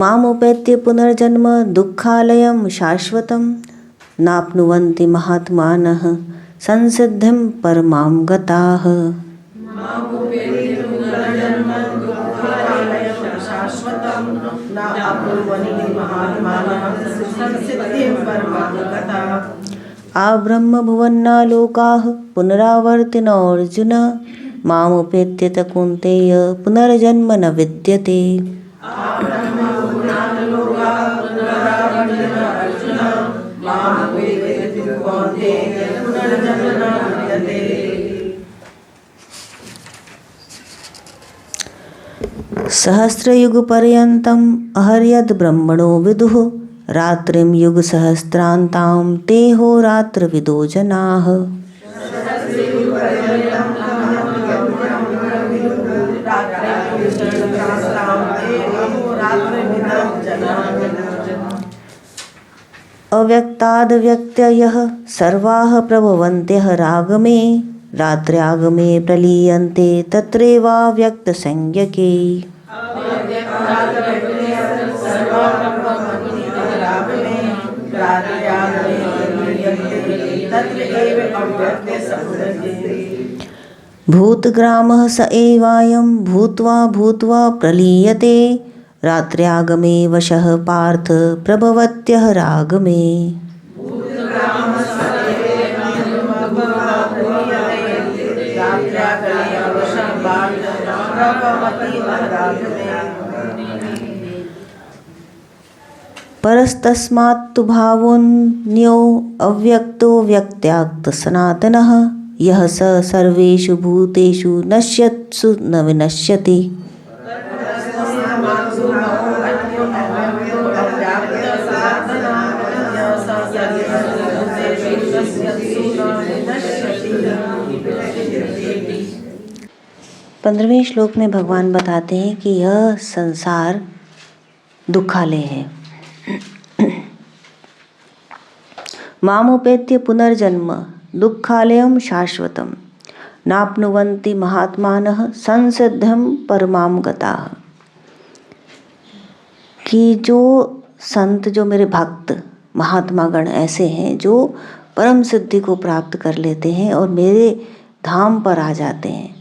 मामुपेत्य पुनर्जन्म दुःखालयं शाश्वतं नाप्नुवन्ति महात्मानः संसिद्धिं परमां गताः। आब्रह्मभुवनालोकाः पुनरावर्तिनोऽर्जुन मामुपेत्य च कौन्तेय पुनर्जन्म न विद्यते। सहस्रयुगपर्यन्तम् अहर्यद् ब्रह्मणो विदुः रात्रिं युगसहस्रान्तां तेहोरात्रविदो जनाः। अव्यक्ताद्व्यक्तयः सर्वाः प्रभवन्त्यः रागमे रात्र्यागमे प्रलीयन्ते तत्रैवाव्यक्तसंज्ञके। भूतग्रामः स एवायं भूत्वा भूत्वा प्रलीयते रात्र्यागमे वशः पार्थ प्रभवत्यः रागमे। परस्तस्मात्तु भावोऽन्यो अव्यक्तो व्यक्त्यात् सनातनः यः स सर्वेषु भूतेषु नश्यत्सु न विनश्यति। पंद्रहवें श्लोक में भगवान बताते हैं कि यह संसार दुखालय है। मामुपेत्य पुनर्जन्म दुःखालयं शाश्वतं नाप्नुवन्ति महात्मानः संसिद्धिं परमां गताः। कि जो संत, जो मेरे भक्त महात्मागण ऐसे हैं जो परम सिद्धि को प्राप्त कर लेते हैं और मेरे धाम पर आ जाते हैं,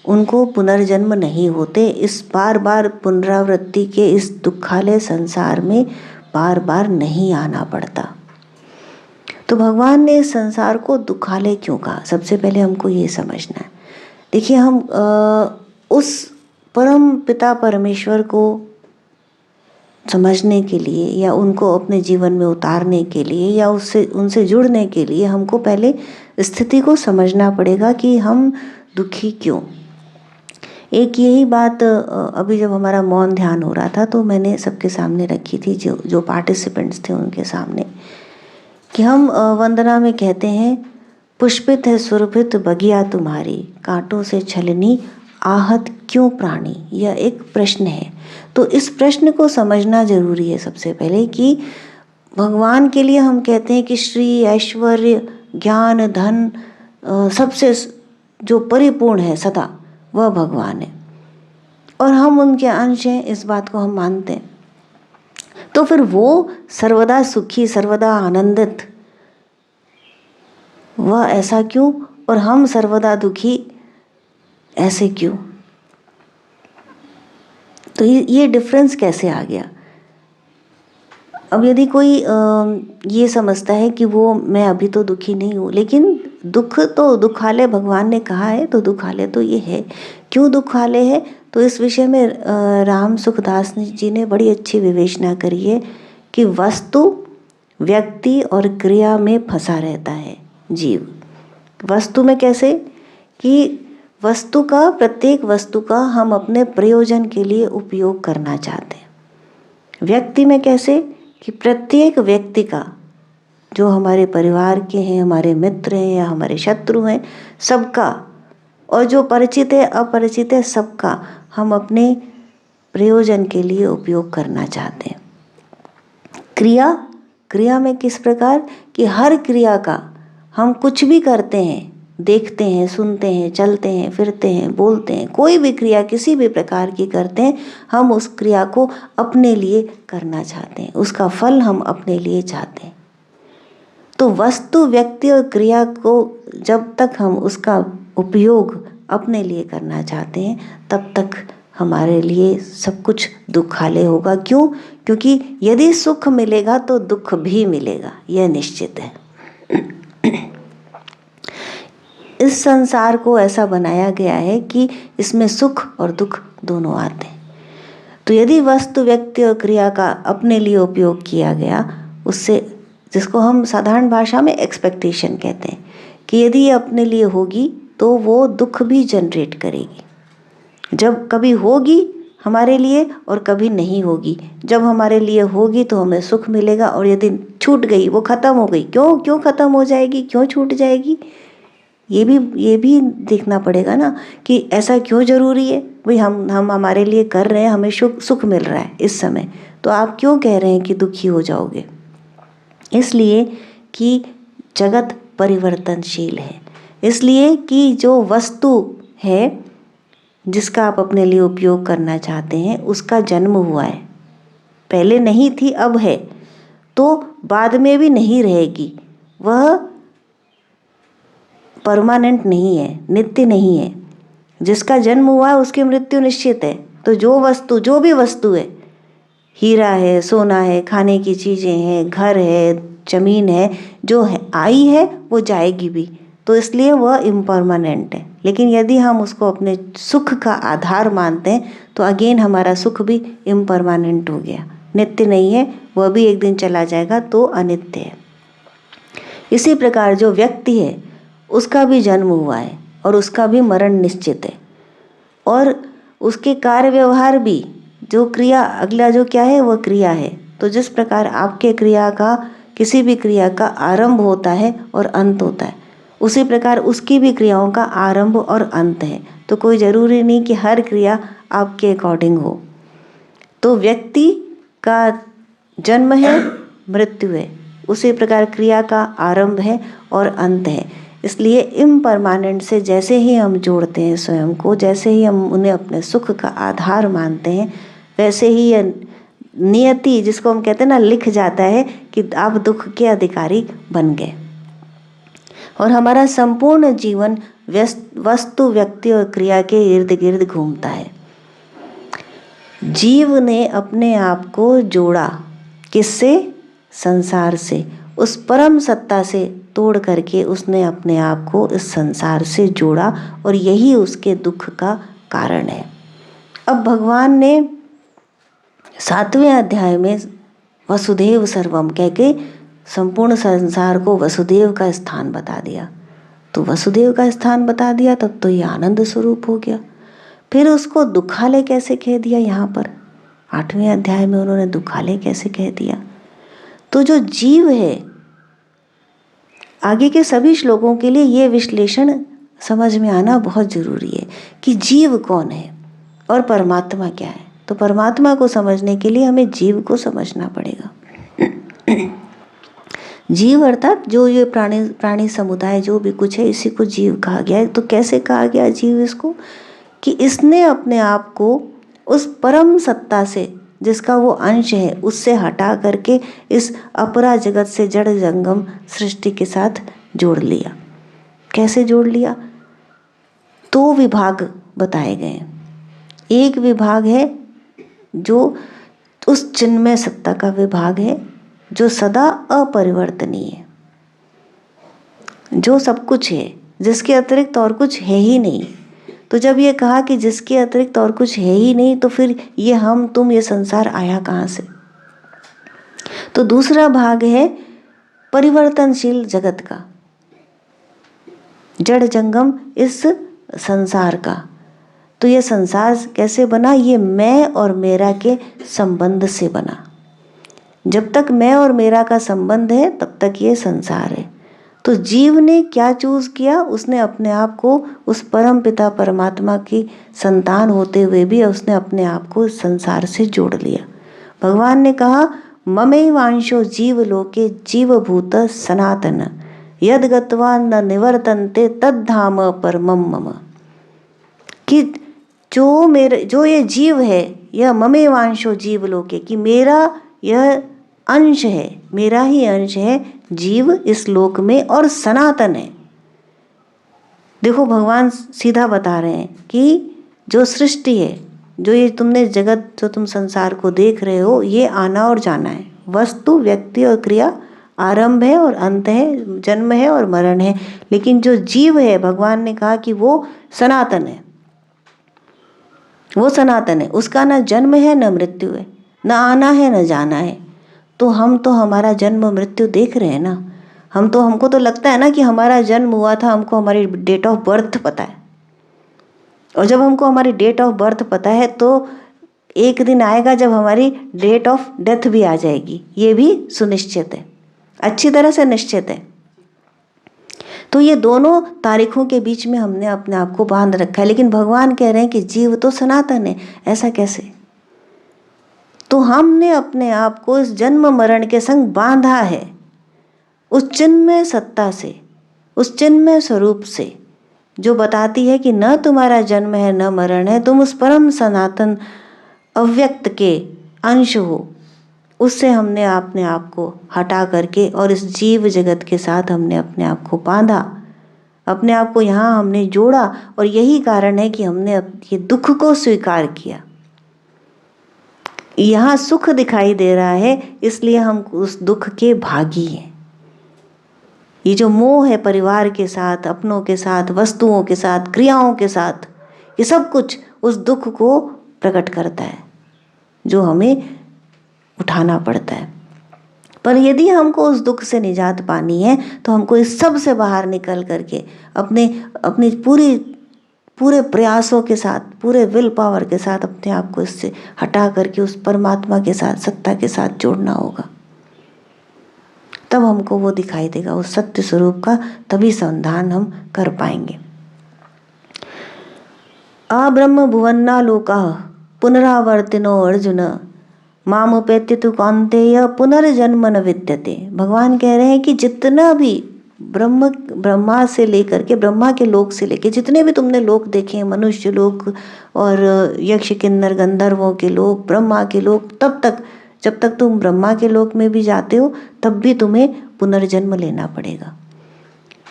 उनको पुनर्जन्म नहीं होते। इस बार बार पुनरावृत्ति के इस दुखालय संसार में बार बार नहीं आना पड़ता। तो भगवान ने इस संसार को दुखालय क्यों कहा? सबसे पहले हमको ये समझना है। देखिए, हम उस परम पिता परमेश्वर को समझने के लिए या उनको अपने जीवन में उतारने के लिए या उनसे जुड़ने के लिए हमको पहले स्थिति को समझना पड़ेगा कि हम दुखी क्यों। एक यही बात अभी जब हमारा मौन ध्यान हो रहा था तो मैंने सबके सामने रखी थी, जो पार्टिसिपेंट्स थे उनके सामने, कि हम वंदना में कहते हैं, पुष्पित है सुरभित बगिया तुम्हारी, कांटों से छलनी आहत क्यों प्राणी। यह एक प्रश्न है। तो इस प्रश्न को समझना जरूरी है सबसे पहले कि भगवान के लिए हम कहते हैं कि श्री ऐश्वर्य ज्ञान धन सबसे जो परिपूर्ण है सदा, वह भगवान है और हम उनके अंश हैं, इस बात को हम मानते हैं। तो फिर वो सर्वदा सुखी सर्वदा आनंदित, वह ऐसा क्यों और हम सर्वदा दुखी ऐसे क्यों? तो ये डिफरेंस कैसे आ गया? अब यदि कोई ये समझता है कि वो मैं अभी तो दुखी नहीं हूँ, लेकिन दुख तो दुखालय भगवान ने कहा है, तो दुखालय तो ये है। क्यों दुखालय है? तो इस विषय में राम सुखदास जी ने बड़ी अच्छी विवेचना करी है कि वस्तु व्यक्ति और क्रिया में फंसा रहता है जीव। वस्तु में कैसे? कि वस्तु का, प्रत्येक वस्तु का हम अपने प्रयोजन के लिए उपयोग करना चाहते हैं। व्यक्ति में कैसे? कि प्रत्येक व्यक्ति का, जो हमारे परिवार के हैं, हमारे मित्र हैं या हमारे शत्रु हैं, सबका, और जो परिचित है अपरिचित है, सबका हम अपने प्रयोजन के लिए उपयोग करना चाहते हैं। क्रिया में किस प्रकार कि हर क्रिया का हम कुछ भी करते हैं, देखते हैं, सुनते हैं, चलते हैं, फिरते हैं, बोलते हैं, कोई भी क्रिया किसी भी प्रकार की करते हैं, हम उस क्रिया को अपने लिए करना चाहते हैं, उसका फल हम अपने लिए चाहते हैं। तो वस्तु, व्यक्ति और क्रिया को जब तक हम उसका उपयोग अपने लिए करना चाहते हैं, तब तक हमारे लिए सब कुछ दुखालय होगा। क्यों? क्योंकि यदि सुख मिलेगा तो दुख भी मिलेगा, यह निश्चित है। इस संसार को ऐसा बनाया गया है कि इसमें सुख और दुख दोनों आते हैं। तो यदि वस्तु, व्यक्ति और क्रिया का अपने लिए उपयोग किया गया, उससे, जिसको हम साधारण भाषा में एक्सपेक्टेशन कहते हैं, कि यदि ये अपने लिए होगी तो वो दुख भी जनरेट करेगी। जब कभी होगी हमारे लिए और कभी नहीं होगी। जब हमारे लिए होगी तो हमें सुख मिलेगा, और यदि छूट गई, वो खत्म हो गई, क्यों खत्म हो जाएगी, क्यों छूट जाएगी, ये भी देखना पड़ेगा ना, कि ऐसा क्यों जरूरी है। भाई हम हमारे लिए कर रहे हैं, हमें सुख मिल रहा है इस समय, तो आप क्यों कह रहे हैं कि दुखी हो जाओगे? इसलिए कि जगत परिवर्तनशील है, इसलिए कि जो वस्तु है जिसका आप अपने लिए उपयोग करना चाहते हैं, उसका जन्म हुआ है, पहले नहीं थी अब है, तो बाद में भी नहीं रहेगी। वह परमानेंट नहीं है, नित्य नहीं है। जिसका जन्म हुआ है उसकी मृत्यु निश्चित है। तो जो भी वस्तु है, हीरा है, सोना है, खाने की चीज़ें हैं, घर है, जमीन है, जो है आई है वो जाएगी भी, तो इसलिए वह इम्परमानेंट है। लेकिन यदि हम उसको अपने सुख का आधार मानते हैं तो अगेन हमारा सुख भी इम्परमानेंट हो गया, नित्य नहीं है, वह भी एक दिन चला जाएगा, तो अनित्य है। इसी प्रकार जो व्यक्ति है उसका भी जन्म हुआ है और उसका भी मरण निश्चित है, और उसके कार्य व्यवहार भी, जो क्रिया, अगला जो क्या है वह क्रिया है। तो जिस प्रकार आपके क्रिया का, किसी भी क्रिया का आरंभ होता है और अंत होता है, उसी प्रकार उसकी भी क्रियाओं का आरंभ और अंत है। तो कोई ज़रूरी नहीं कि हर क्रिया आपके अकॉर्डिंग हो। तो व्यक्ति का जन्म है, मृत्यु है, उसी प्रकार क्रिया का आरंभ है और अंत है। इसलिए इम्परमानेंट से जैसे ही हम जोड़ते हैं स्वयं को, जैसे ही हम उन्हें अपने सुख का आधार मानते हैं, वैसे ही यह नियति, जिसको हम कहते हैं ना, लिख जाता है कि आप दुख के अधिकारी बन गए, और हमारा संपूर्ण जीवन वस्तु, व्यक्ति और क्रिया के इर्द गिर्द घूमता है। जीव ने अपने आप को जोड़ा, किससे? संसार से। उस परम सत्ता से तोड़ करके उसने अपने आप को इस संसार से जोड़ा, और यही उसके दुख का कारण है। अब भगवान ने 7वें अध्याय में वसुदेव सर्वम कह के संपूर्ण संसार को वसुदेव का स्थान बता दिया। तो वसुदेव का स्थान बता दिया तब तो ये आनंद स्वरूप हो गया। फिर उसको दुखालय कैसे कह दिया? यहाँ पर 8वें अध्याय में उन्होंने दुखालय कैसे कह दिया? तो जो जीव है, आगे के सभी श्लोकों के लिए ये विश्लेषण समझ में आना बहुत जरूरी है कि जीव कौन है और परमात्मा क्या है। तो परमात्मा को समझने के लिए हमें जीव को समझना पड़ेगा। जीव अर्थात जो ये प्राणी समुदाय जो भी कुछ है, इसी को जीव कहा गया है। तो कैसे कहा गया जीव इसको? कि इसने अपने आप को उस परम सत्ता से, जिसका वो अंश है, उससे हटा करके इस अपरा जगत से, जड़ जंगम सृष्टि के साथ जोड़ लिया। कैसे जोड़ लिया? 2 विभाग बताए गए। एक विभाग है जो उस चिन्मय सत्ता का विभाग है, जो सदा अपरिवर्तनीय है, जो सब कुछ है, जिसके अतिरिक्त और कुछ है ही नहीं। तो जब ये कहा कि जिसके अतिरिक्त और कुछ है ही नहीं, तो फिर ये हम तुम, ये संसार आया कहाँ से? तो दूसरा भाग है परिवर्तनशील जगत का, जड़ जंगम इस संसार का। तो ये संसार कैसे बना? ये मैं और मेरा के संबंध से बना। जब तक मैं और मेरा का संबंध है तब तक ये संसार है। तो जीव ने क्या चूज किया? उसने अपने आप को उस परम पिता परमात्मा की संतान होते हुए भी उसने अपने आप को संसार से जोड़ लिया। भगवान ने कहा ममैवांशो जीव लोके जीवभूत सनातन, यद गत्वा न निवर्तन्ते तद्धाम परमम मम। कि जो ये जीव है, यह ममेवांशो जीव लोके, कि मेरा यह अंश है, मेरा ही अंश है जीव इस लोक में और सनातन है। देखो भगवान सीधा बता रहे हैं कि जो सृष्टि है, जो ये तुमने जगत, जो तुम संसार को देख रहे हो, ये आना और जाना है। वस्तु, व्यक्ति और क्रिया आरंभ है और अंत है, जन्म है और मरण है। लेकिन जो जीव है, भगवान ने कहा कि वो सनातन है, वो सनातन है। उसका ना जन्म है न मृत्यु है, न आना है न जाना है। तो हम तो हमारा जन्म मृत्यु देख रहे हैं ना। हमको तो लगता है ना कि हमारा जन्म हुआ था, हमको हमारी डेट ऑफ बर्थ पता है। और जब हमको हमारी डेट ऑफ बर्थ पता है तो एक दिन आएगा जब हमारी डेट ऑफ डेथ भी आ जाएगी, ये भी सुनिश्चित है, अच्छी तरह से निश्चित है। तो ये दोनों तारीखों के बीच में हमने अपने आप को बांध रखा है। लेकिन भगवान कह रहे हैं कि जीव तो सनातन है। ऐसा कैसे? तो हमने अपने आप को इस जन्म मरण के संग बांधा है, उस चिन्मय सत्ता से, उस चिन्मय स्वरूप से, जो बताती है कि न तुम्हारा जन्म है न मरण है, तुम उस परम सनातन अव्यक्त के अंश हो। उससे हमने अपने आप को हटा करके और इस जीव जगत के साथ हमने अपने आप को बांधा, अपने आप को यहाँ हमने जोड़ा। और यही कारण है कि हमने ये दुख को स्वीकार किया। यहाँ सुख दिखाई दे रहा है, इसलिए हम उस दुख के भागी हैं। ये जो मोह है परिवार के साथ, अपनों के साथ, वस्तुओं के साथ, क्रियाओं के साथ, ये सब कुछ उस दुख को प्रकट करता है जो हमें उठाना पड़ता है। पर यदि हमको उस दुख से निजात पानी है तो हमको इस सब से बाहर निकल करके अपने पूरे प्रयासों के साथ, पूरे विल पावर के साथ अपने आप को इससे हटा करके उस परमात्मा के साथ, सत्ता के साथ जोड़ना होगा। तब हमको वो दिखाई देगा, उस सत्य स्वरूप का तभी संधान हम कर पाएंगे। अब्रह्म भुवन्ना लोका पुनरावर्तिनो अर्जुन मामुपेत्य तु कौन्तेय पुनर्जन्म न विद्यते। भगवान कह रहे हैं कि जितना भी ब्रह्मा से लेकर के, ब्रह्मा के लोक से लेके जितने भी तुमने लोक देखे हैं, मनुष्य लोक और यक्ष किन्नर गंधर्वों के लोक, ब्रह्मा के लोक, तब तक जब तक तुम ब्रह्मा के लोक में भी जाते हो तब भी तुम्हें पुनर्जन्म लेना पड़ेगा।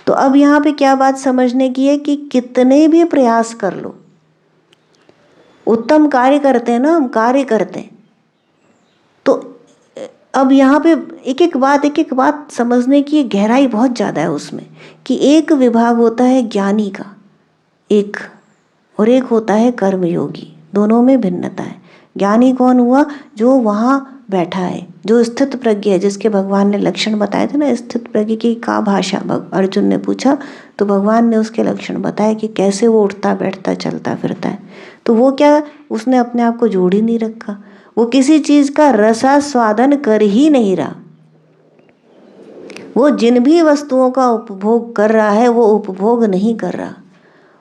तो अब यहाँ पे क्या बात समझने की है कि कितने भी प्रयास कर लो, उत्तम कार्य करते हैं ना, हम कार्य करते हैं। तो अब यहाँ पे एक एक बात समझने की गहराई बहुत ज़्यादा है उसमें, कि एक विभाग होता है ज्ञानी का, एक और एक होता है कर्मयोगी। दोनों में भिन्नता है। ज्ञानी कौन हुआ? जो वहाँ बैठा है, जो स्थित प्रज्ञ है, जिसके भगवान ने लक्षण बताए थे ना। स्थित प्रज्ञ की का भाषा अर्जुन ने पूछा तो भगवान ने उसके लक्षण बताए कि कैसे वो उठता बैठता चलता फिरता है। तो वो क्या, उसने अपने आप को जोड़ ही नहीं रखा, वो किसी चीज का रसास्वादन कर ही नहीं रहा। वो जिन भी वस्तुओं का उपभोग कर रहा है वो उपभोग नहीं कर रहा,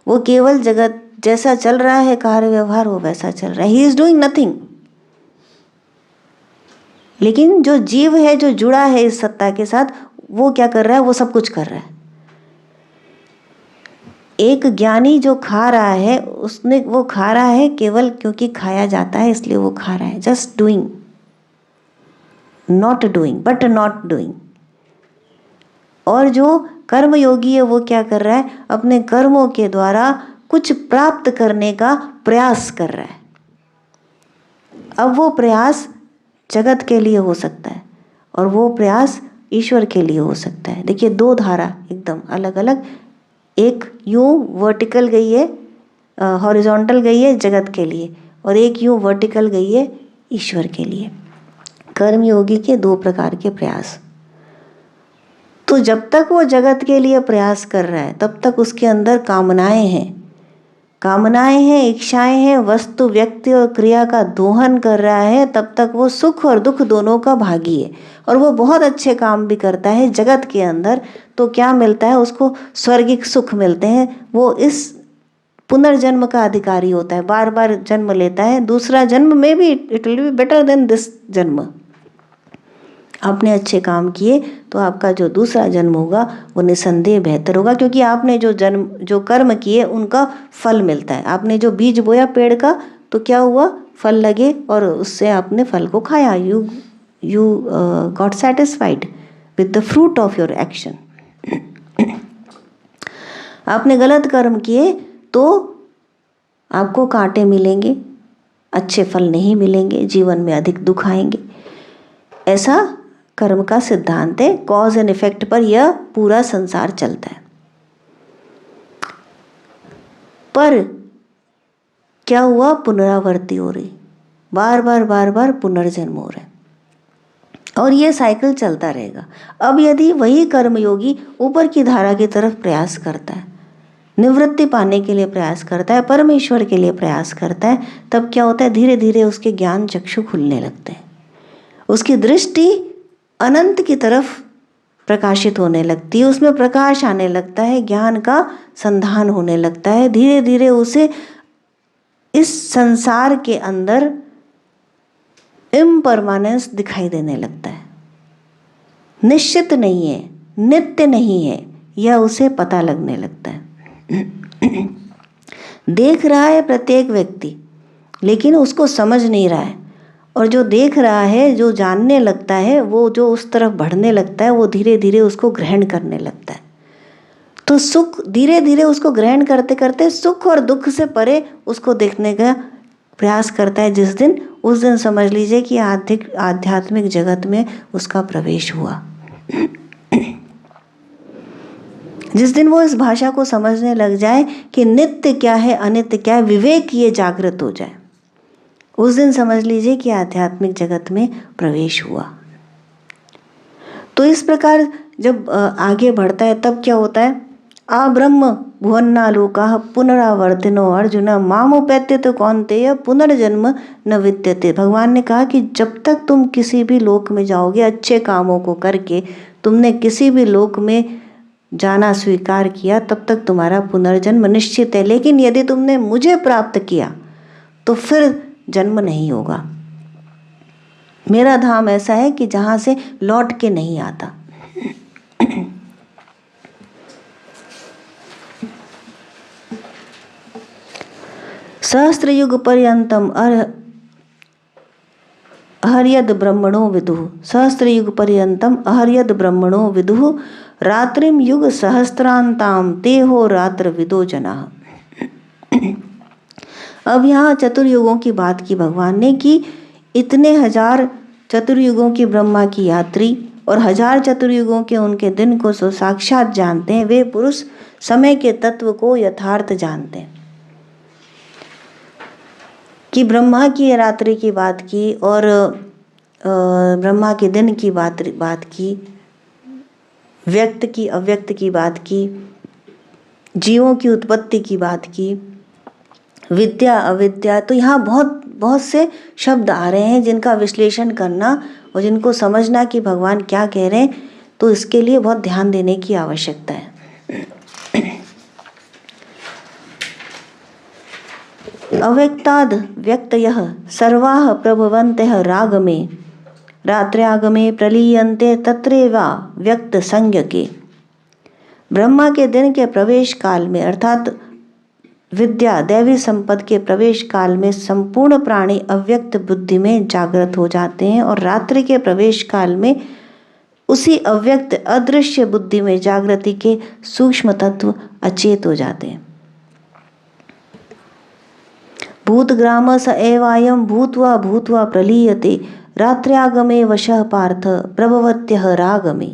वो केवल जगत जैसा चल रहा है कार्य व्यवहार वो वैसा चल रहा है। He is doing nothing. लेकिन जो जीव है, जो जुड़ा है इस सत्ता के साथ, वो क्या कर रहा है? वो सब कुछ कर रहा है। एक ज्ञानी जो खा रहा है, वो खा रहा है केवल क्योंकि खाया जाता है इसलिए वो खा रहा है। Just doing, not doing, but not doing. और जो कर्मयोगी है वो क्या कर रहा है? अपने कर्मों के द्वारा कुछ प्राप्त करने का प्रयास कर रहा है। अब वो प्रयास जगत के लिए हो सकता है और वो प्रयास ईश्वर के लिए हो सकता है। देखिए, दो धारा एकदम अलग अलग, एक यूं वर्टिकल गई है, हॉरिजॉन्टल गई है जगत के लिए, और एक यूं वर्टिकल गई है ईश्वर के लिए। कर्मयोगी के दो प्रकार के प्रयास। तो जब तक वो जगत के लिए प्रयास कर रहा है तब तक उसके अंदर कामनाएं हैं, इच्छाएं हैं, वस्तु, व्यक्ति और क्रिया का दोहन कर रहा है। तब तक वो सुख और दुख दोनों का भागी है और वो बहुत अच्छे काम भी करता है जगत के अंदर। तो क्या मिलता है उसको? स्वर्गिक सुख मिलते हैं। वो इस पुनर्जन्म का अधिकारी होता है, बार बार जन्म लेता है। दूसरा जन्म में भी it will be better than this जन्म। आपने अच्छे काम किए तो आपका जो दूसरा जन्म होगा वो निसंदेह बेहतर होगा, क्योंकि आपने जो कर्म किए उनका फल मिलता है। आपने जो बीज बोया पेड़ का तो क्या हुआ, फल लगे और उससे आपने फल को खाया। You got satisfied with the fruit of your action. आपने गलत कर्म किए तो आपको कांटे मिलेंगे, अच्छे फल नहीं मिलेंगे, जीवन में अधिक दुख आएंगे। ऐसा कर्म का सिद्धांत है। कॉज एंड इफेक्ट पर यह पूरा संसार चलता है। पर क्या हुआ, पुनरावृत्ति हो रही, बार बार पुनर्जन्म हो रहा है और ये साइकिल चलता रहेगा। अब यदि वही कर्मयोगी ऊपर की धारा की तरफ प्रयास करता है, निवृत्ति पाने के लिए प्रयास करता है, परमेश्वर के लिए प्रयास करता है, तब क्या होता है, धीरे धीरे उसके ज्ञान चक्षु खुलने लगते हैं, उसकी दृष्टि अनंत की तरफ प्रकाशित होने लगती है, उसमें प्रकाश आने लगता है, ज्ञान का संधान होने लगता है। धीरे धीरे उसे इस संसार के अंदर इम्परमानेंस दिखाई देने लगता है। निश्चित नहीं है, नित्य नहीं है, यह उसे पता लगने लगता है। देख रहा है प्रत्येक व्यक्ति, लेकिन उसको समझ नहीं रहा है। और जो देख रहा है, जो जानने लगता है, वो जो उस तरफ बढ़ने लगता है, वो धीरे धीरे उसको ग्रहण करने लगता है। तो सुख धीरे धीरे उसको ग्रहण करते करते सुख और दुख से परे उसको देखने का प्रयास करता है। उस दिन समझ लीजिए कि आध्यात्मिक जगत में उसका प्रवेश हुआ। जिस दिन वो इस भाषा को समझने लग जाए कि नित्य क्या है, अनित्य क्या है, विवेक ये जागृत हो जाए, उस दिन समझ लीजिए कि आध्यात्मिक जगत में प्रवेश हुआ। तो इस प्रकार जब आगे बढ़ता है तब क्या होता है, आ ब्रह्म भुवन्नालोकाः पुनरावर्तिनो अर्जुन मामुपैत्यत कौन्तेय पुनर्जन्म न विद्यते। भगवान ने कहा कि जब तक तुम किसी भी लोक में जाओगे, अच्छे कामों को करके तुमने किसी भी लोक में जाना स्वीकार किया, तब तक तुम्हारा पुनर्जन्म निश्चित है। लेकिन यदि तुमने मुझे प्राप्त किया तो फिर जन्म नहीं होगा। मेरा धाम ऐसा है कि जहाँ से लौट के नहीं आता। सहस्त्र युग पर्यंतम अहर्यद ब्रह्मणो विदुः। सहस्त्र युग पर्यंतम अहर्यद ब्रह्मणो विदुः रात्रिम युग सहस्त्रांताम ते हो रात्र विदो जनाः। अब यहाँ चतुर्युगों की बात की भगवान ने कि इतने हजार चतुर्युगों की ब्रह्मा की यात्री और हजार चतुर्युगों के उनके दिन को सो साक्षात जानते हैं, वे पुरुष समय के तत्व को यथार्थ जानते हैं। कि ब्रह्मा की रात्रि की बात की और ब्रह्मा के दिन की बात की, व्यक्त की अव्यक्त की बात की, जीवों की उत्पत्ति की बात की, विद्या अविद्या। तो यहाँ बहुत से शब्द आ रहे हैं जिनका विश्लेषण करना और जिनको समझना कि भगवान क्या कह रहे हैं, तो इसके लिए बहुत ध्यान देने की आवश्यकता है। अव्यक्ताद् व्यक्तयः सर्वाः प्रभवन्तः रागमे रात्र्यागमे प्रलीयन्ते तत्रैवा व्यक्त संज्ञके। ब्रह्मा के दिन के प्रवेश काल में अर्थात विद्या दैवी संपद के प्रवेश काल में संपूर्ण प्राणी अव्यक्त बुद्धि में जागृत हो जाते हैं और रात्रि के प्रवेश काल में उसी अव्यक्त अदृश्य बुद्धि में जागृति के सूक्ष्म तत्व अचेत हो जाते हैं। भूतग्राम स एवायं भूत्वा भूत्वा प्रलीयते रात्र्यागमे वशः पार्थ प्रभवत्यः रागमे।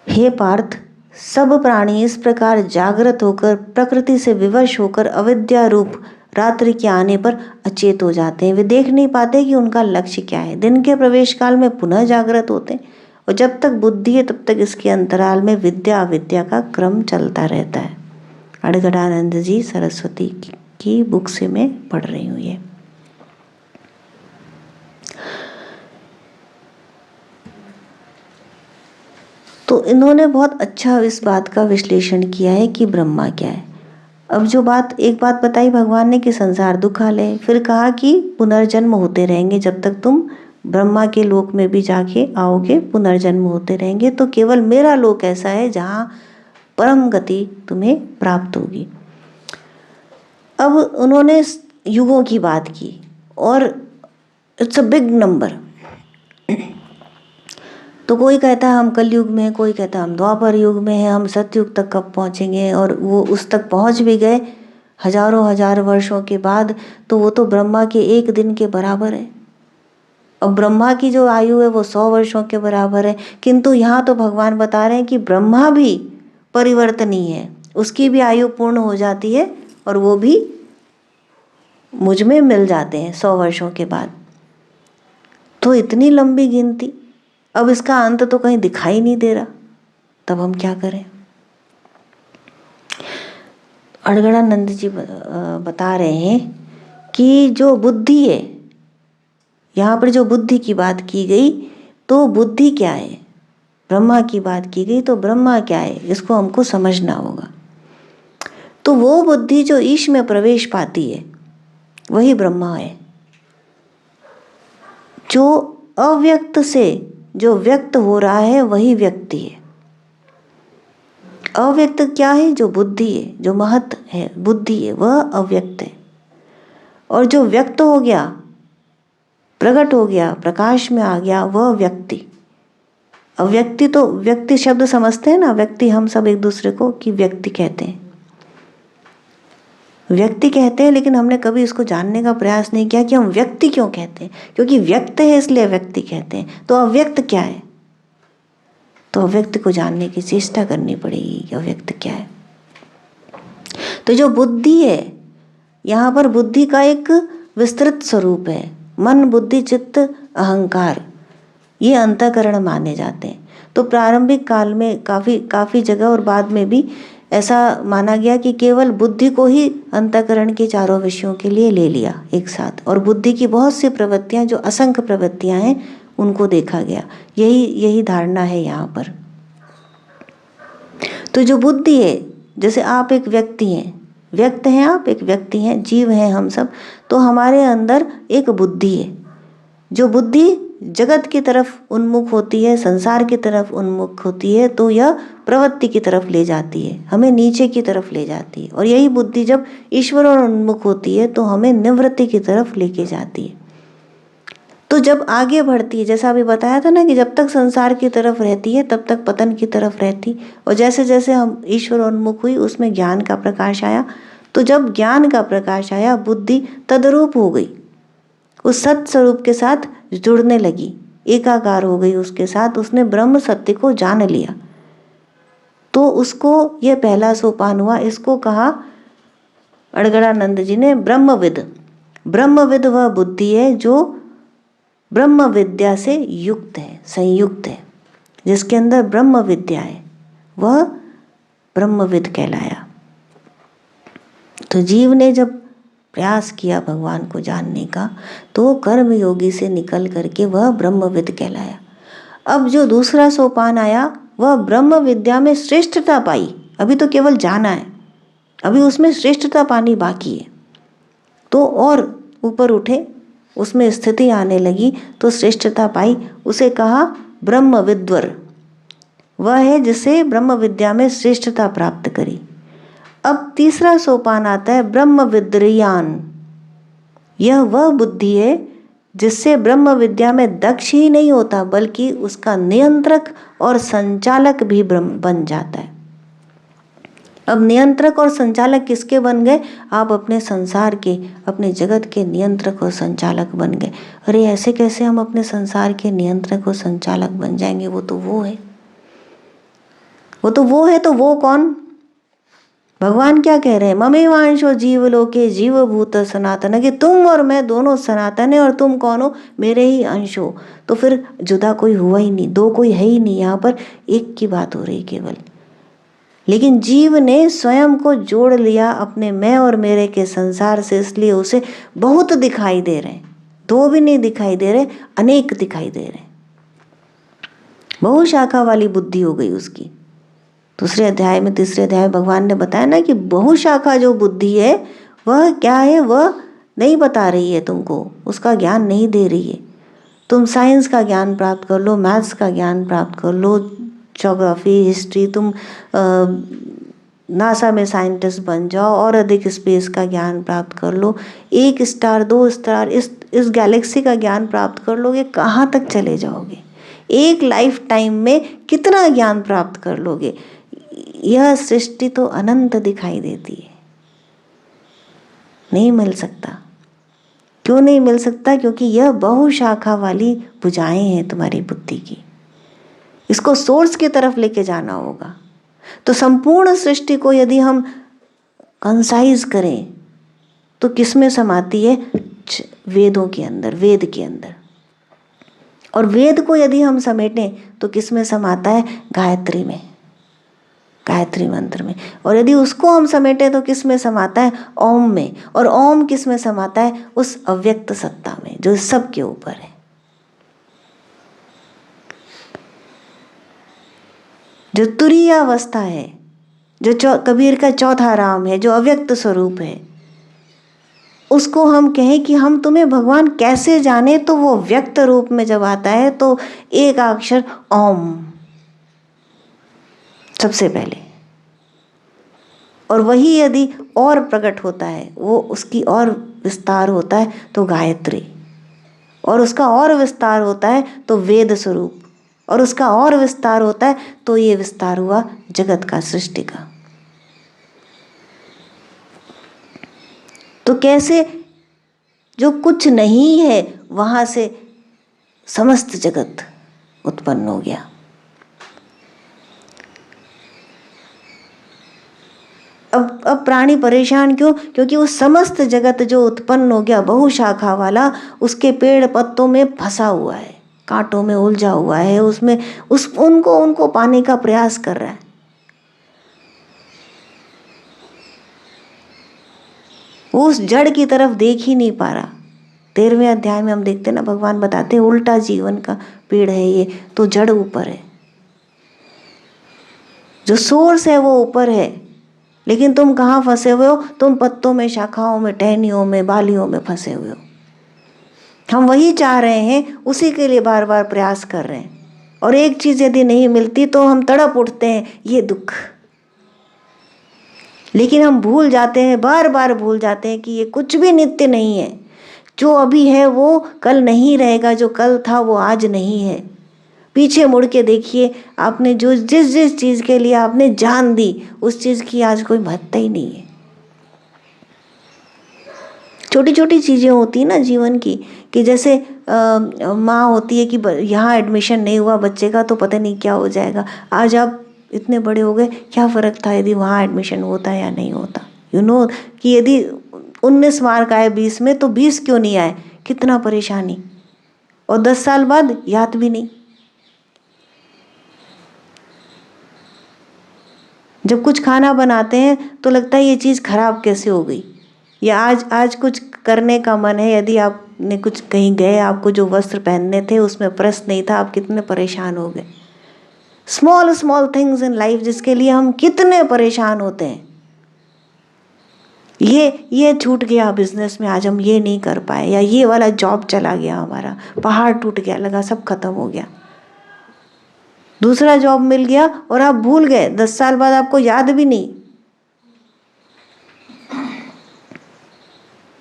हे पार्थ, सब प्राणी इस प्रकार जागृत होकर प्रकृति से विवश होकर अविद्या रूप रात्रि के आने पर अचेत हो जाते हैं। वे देख नहीं पाते कि उनका लक्ष्य क्या है। दिन के प्रवेश काल में पुनः जागृत होते हैं और जब तक बुद्धि है तब तक इसके अंतराल में विद्या अविद्या का क्रम चलता रहता है। अड़गड़ानंद जी सरस्वती की बुक से मैं पढ़ रही हूँ ये। तो इन्होंने बहुत अच्छा इस बात का विश्लेषण किया है कि ब्रह्मा क्या है। अब जो एक बात बताई भगवान ने कि संसार दुखालय, फिर कहा कि पुनर्जन्म होते रहेंगे जब तक तुम ब्रह्मा के लोक में भी जाके आओगे, पुनर्जन्म होते रहेंगे। तो केवल मेरा लोक ऐसा है जहाँ परम गति तुम्हें प्राप्त होगी। अब उन्होंने युगों की बात की और इट्स अ बिग नंबर। तो कोई कहता है हम कलयुग में हैं, कोई कहता है हम द्वापर युग में हैं, हम सतयुग तक कब पहुँचेंगे, और वो उस तक पहुँच भी गए हजारों हजार वर्षों के बाद, तो वो तो ब्रह्मा के एक दिन के बराबर है। अब ब्रह्मा की जो आयु है वो 100 वर्षों के बराबर है। किंतु यहाँ तो भगवान बता रहे हैं कि ब्रह्मा भी परिवर्तनीय है, उसकी भी आयु पूर्ण हो जाती है और वो भी मुझ में मिल जाते हैं 100 वर्षों के बाद। तो इतनी लंबी गिनती, अब इसका अंत तो कहीं दिखाई नहीं दे रहा, तब हम क्या करें। अड़गड़ानंद जी बता रहे हैं कि जो बुद्धि है, यहाँ पर जो बुद्धि की बात की गई, तो बुद्धि क्या है, ब्रह्मा की बात की गई तो ब्रह्मा क्या है, इसको हमको समझना होगा। तो वो बुद्धि जो ईश में प्रवेश पाती है वही ब्रह्मा है। जो अव्यक्त से जो व्यक्त हो रहा है वही व्यक्ति है। अव्यक्त क्या है, जो बुद्धि है, जो महत है, बुद्धि है, वह अव्यक्त है। और जो व्यक्त हो गया, प्रकट हो गया, प्रकाश में आ गया, वह व्यक्ति। अव्यक्ति तो व्यक्ति शब्द समझते हैं ना, व्यक्ति हम सब एक दूसरे को कि व्यक्ति कहते हैं, व्यक्ति कहते हैं, लेकिन हमने कभी इसको जानने का प्रयास नहीं किया कि हम व्यक्ति क्यों कहते हैं। क्योंकि व्यक्त है इसलिए व्यक्ति कहते हैं। तो अव्यक्त क्या है, तो अव्यक्त को जानने की चेष्टा करनी पड़ेगी कि अव्यक्त क्या है। तो जो बुद्धि है, यहाँ पर बुद्धि का एक विस्तृत स्वरूप है। मन, बुद्धि, चित्त, अहंकार, ये अंतःकरण माने जाते हैं। तो प्रारंभिक काल में काफ़ी जगह और बाद में भी ऐसा माना गया कि केवल बुद्धि को ही अंतःकरण के चारों विषयों के लिए ले लिया एक साथ, और बुद्धि की बहुत सी प्रवृत्तियां, जो असंख्य प्रवृत्तियां हैं, उनको देखा गया। यही धारणा है यहाँ पर। तो जो बुद्धि है, जैसे आप एक व्यक्ति हैं, व्यक्त हैं, आप एक व्यक्ति हैं, जीव हैं हम सब, तो हमारे अंदर एक बुद्धि है। जो बुद्धि जगत की तरफ उन्मुख होती है, संसार की तरफ उन्मुख होती है, तो यह प्रवृत्ति की तरफ ले जाती है, हमें नीचे की तरफ ले जाती है। और यही बुद्धि जब ईश्वर और उन्मुख होती है तो हमें निवृत्ति की तरफ लेके जाती है। तो जब आगे बढ़ती है, जैसा अभी बताया था ना कि जब तक संसार की तरफ रहती है तब तक पतन की तरफ रहती, और जैसे जैसे हम ईश्वर उन्मुख हुई, उसमें ज्ञान का प्रकाश आया। तो जब ज्ञान का प्रकाश आया, बुद्धि तद्रूप हो गई, उस सत्य स्वरूप के साथ जुड़ने लगी, एकाकार हो गई उसके साथ, उसने ब्रह्म सत्य को जान लिया। तो उसको यह पहला सोपान हुआ। इसको कहा अड़गड़ानंद जी ने ब्रह्मविद। ब्रह्मविद वह बुद्धि है जो ब्रह्म विद्या से युक्त है, संयुक्त है, जिसके अंदर ब्रह्म विद्या है, वह ब्रह्मविद कहलाया। तो जीव ने जब प्रयास किया भगवान को जानने का, तो कर्म योगी से निकल करके वह ब्रह्मविद कहलाया। अब जो दूसरा सोपान आया, वह ब्रह्म विद्या में श्रेष्ठता पाई। अभी तो केवल जाना है, अभी उसमें श्रेष्ठता पानी बाकी है। तो और ऊपर उठे, उसमें स्थिति आने लगी, तो श्रेष्ठता पाई। उसे कहा ब्रह्म विद्वर। वह है जिसे ब्रह्म विद्या में श्रेष्ठता प्राप्त करी। अब तीसरा सोपान आता है ब्रह्म विद्रियान। यह वह बुद्धि है जिससे ब्रह्म विद्या में दक्ष ही नहीं होता, बल्कि उसका नियंत्रक और संचालक भी बन जाता है। अब नियंत्रक और संचालक किसके बन गए? आप अपने संसार के, अपने जगत के नियंत्रक और संचालक बन गए। अरे ऐसे कैसे हम अपने संसार के नियंत्रक और संचालक बन जाएंगे? वो तो वो है, तो वो कौन? भगवान क्या कह रहे हैं? ममेवांशो जीवलोके जीवभूत सनातन, कि तुम और मैं दोनों सनातन है, और तुम कौन हो? मेरे ही अंश हो। तो फिर जुदा कोई हुआ ही नहीं, दो कोई है ही नहीं, यहाँ पर एक की बात हो रही केवल। लेकिन जीव ने स्वयं को जोड़ लिया अपने मैं और मेरे के संसार से, इसलिए उसे बहुत दिखाई दे रहे हैं। दो भी नहीं दिखाई दे रहे, अनेक दिखाई दे रहे हैं। बहुशाखा वाली बुद्धि हो गई उसकी। दूसरे अध्याय में, तीसरे अध्याय में भगवान ने बताया ना कि बहुशाखा जो बुद्धि है वह क्या है, वह नहीं बता रही है तुमको, उसका ज्ञान नहीं दे रही है। तुम साइंस का ज्ञान प्राप्त कर लो, मैथ्स का ज्ञान प्राप्त कर लो, ज्योग्राफी, हिस्ट्री, तुम नासा में साइंटिस्ट बन जाओ और अधिक स्पेस का ज्ञान प्राप्त कर लो, 1 स्टार 2 स्टार इस गैलेक्सी का ज्ञान प्राप्त कर लोगे, कहाँ तक चले जाओगे? एक लाइफ टाइम में कितना ज्ञान प्राप्त कर लोगे? यह सृष्टि तो अनंत दिखाई देती है, नहीं मिल सकता। क्यों नहीं मिल सकता? क्योंकि यह बहुशाखा वाली भुजाएं हैं तुम्हारी बुद्धि की। इसको सोर्स की तरफ लेके जाना होगा। तो संपूर्ण सृष्टि को यदि हम कंसाइज करें तो किसमें समाती है? वेदों के अंदर, वेद के अंदर। और वेद को यदि हम समेटें तो किसमें समाता है? गायत्री में, गायत्री मंत्र में। और यदि उसको हम समेटें तो किसमें समाता है? ओम में। और ओम किसमें समाता है? उस अव्यक्त सत्ता में जो सबके ऊपर है। जो तुरीय अवस्था है, जो कबीर का चौथा राम है, जो अव्यक्त स्वरूप है, उसको हम कहें कि हम तुम्हें भगवान कैसे जाने, तो वो व्यक्त रूप में जब आता है तो एक अक्षर ओम सबसे पहले। और वही यदि और प्रकट होता है, वो उसकी और विस्तार होता है तो गायत्री, और उसका और विस्तार होता है तो वेद स्वरूप, और उसका और विस्तार होता है तो ये विस्तार हुआ जगत का, सृष्टि का। तो कैसे जो कुछ नहीं है वहां से समस्त जगत उत्पन्न हो गया। अब प्राणी परेशान क्यों? क्योंकि वो समस्त जगत जो उत्पन्न हो गया बहुशाखा वाला, उसके पेड़ पत्तों में फंसा हुआ है, कांटों में उलझा हुआ है, उसमें उनको पाने का प्रयास कर रहा है। वो उस जड़ की तरफ देख ही नहीं पा रहा। 13वें अध्याय में हम देखते ना, भगवान बताते हैं उल्टा जीवन का पेड़ है ये, तो जड़ ऊपर है, जो सोर्स है वो ऊपर है, लेकिन तुम कहाँ फंसे हुए हो? तुम पत्तों में, शाखाओं में, टहनियों में, बालियों में फंसे हुए हो। हम वही चाह रहे हैं, उसी के लिए बार बार प्रयास कर रहे हैं, और एक चीज यदि नहीं मिलती तो हम तड़प उठते हैं, ये दुख। लेकिन हम भूल जाते हैं, बार बार भूल जाते हैं कि ये कुछ भी नित्य नहीं है। जो अभी है वो कल नहीं रहेगा, जो कल था वो आज नहीं है। पीछे मुड़ के देखिए, आपने जो जिस चीज के लिए आपने जान दी, उस चीज की आज कोई महत्ता ही नहीं है। छोटी छोटी चीजें होती है ना जीवन की, कि जैसे माँ होती है कि यहाँ एडमिशन नहीं हुआ बच्चे का तो पता नहीं क्या हो जाएगा। आज आप इतने बड़े हो गए, क्या फ़र्क था यदि वहाँ एडमिशन होता या नहीं होता। कि यदि 19 मार्क आए 20 में तो 20 क्यों नहीं आए, कितना परेशानी। और 10 साल बाद याद भी नहीं। जब कुछ खाना बनाते हैं तो लगता है ये चीज़ खराब कैसे हो गई, या आज कुछ करने का मन है, यदि आपने कुछ कहीं गए, आपको जो वस्त्र पहनने थे उसमें प्रेस नहीं था, आप कितने परेशान हो गए। स्मॉल थिंग्स इन लाइफ जिसके लिए हम कितने परेशान होते हैं। ये छूट गया बिजनेस में, आज हम ये नहीं कर पाए, या ये वाला जॉब चला गया हमारा, पहाड़ टूट गया, लगा सब खत्म हो गया। दूसरा जॉब मिल गया और आप भूल गए, 10 साल बाद आपको याद भी नहीं।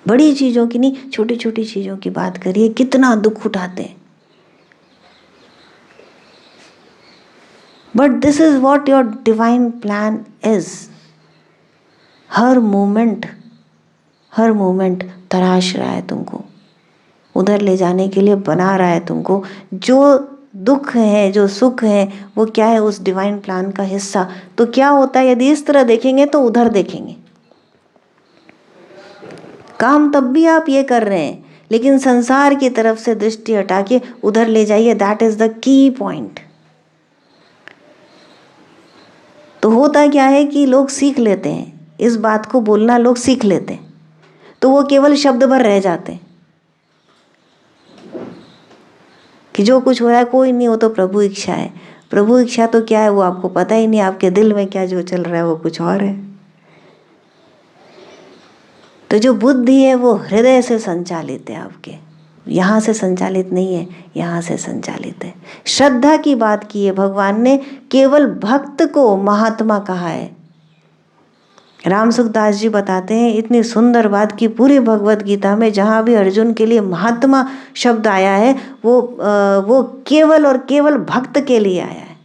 बड़ी चीजों की नहीं, छोटी छोटी चीजों की बात करिए, कितना दुख उठाते हैं। But this is what your divine plan is. हर मोमेंट तराश रहा है तुमको, उधर ले जाने के लिए बना रहा है तुमको। जो दुख है, जो सुख है, वो क्या है? उस डिवाइन प्लान का हिस्सा। तो क्या होता है यदि इस तरह देखेंगे तो उधर देखेंगे। काम तब भी आप ये कर रहे हैं, लेकिन संसार की तरफ से दृष्टि हटा के उधर ले जाइए। That is the key point. तो होता क्या है कि लोग सीख लेते हैं इस बात को बोलना, लोग सीख लेते हैं तो वो केवल शब्द भर रह जाते हैं कि जो कुछ हो रहा है कोई नहीं, वो तो प्रभु इच्छा है। प्रभु इच्छा तो क्या है वो आपको पता ही नहीं, आपके दिल में क्या जो चल रहा है वो कुछ और है। तो जो बुद्धि है वो हृदय से संचालित है आपके, यहाँ से संचालित नहीं है, यहाँ से संचालित है। श्रद्धा की बात की है भगवान ने, केवल भक्त को महात्मा कहा है। राम सुखदास जी बताते हैं इतनी सुंदर बात की पूरी भगवत गीता में जहाँ भी अर्जुन के लिए महात्मा शब्द आया है वो केवल और केवल भक्त के लिए आया है।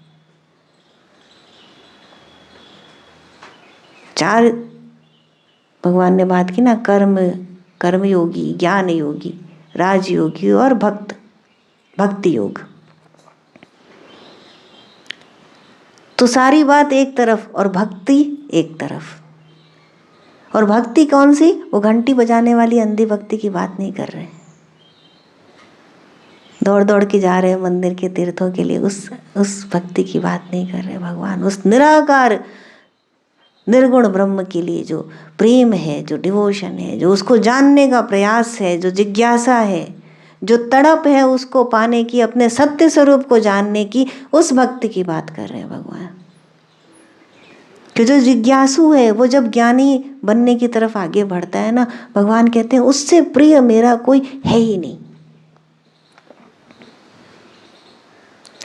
4 भगवान ने बात की ना, कर्म योगी, ज्ञान योगी, राजयोगी और भक्ति योग। तो सारी बात एक तरफ और भक्ति एक तरफ। और भक्ति कौन सी? वो घंटी बजाने वाली अंधी भक्ति की बात नहीं कर रहे, दौड़ दौड़ के जा रहे हैं मंदिर के तीर्थों के लिए, उस भक्ति की बात नहीं कर रहे भगवान। उस निराकार निर्गुण ब्रह्म के लिए जो प्रेम है, जो डिवोशन है, जो उसको जानने का प्रयास है, जो जिज्ञासा है, जो तड़प है उसको पाने की, अपने सत्य स्वरूप को जानने की, उस भक्ति की बात कर रहे हैं भगवान। कि जो जिज्ञासु है वो जब ज्ञानी बनने की तरफ आगे बढ़ता है ना, भगवान कहते हैं उससे प्रिय मेरा कोई है ही नहीं।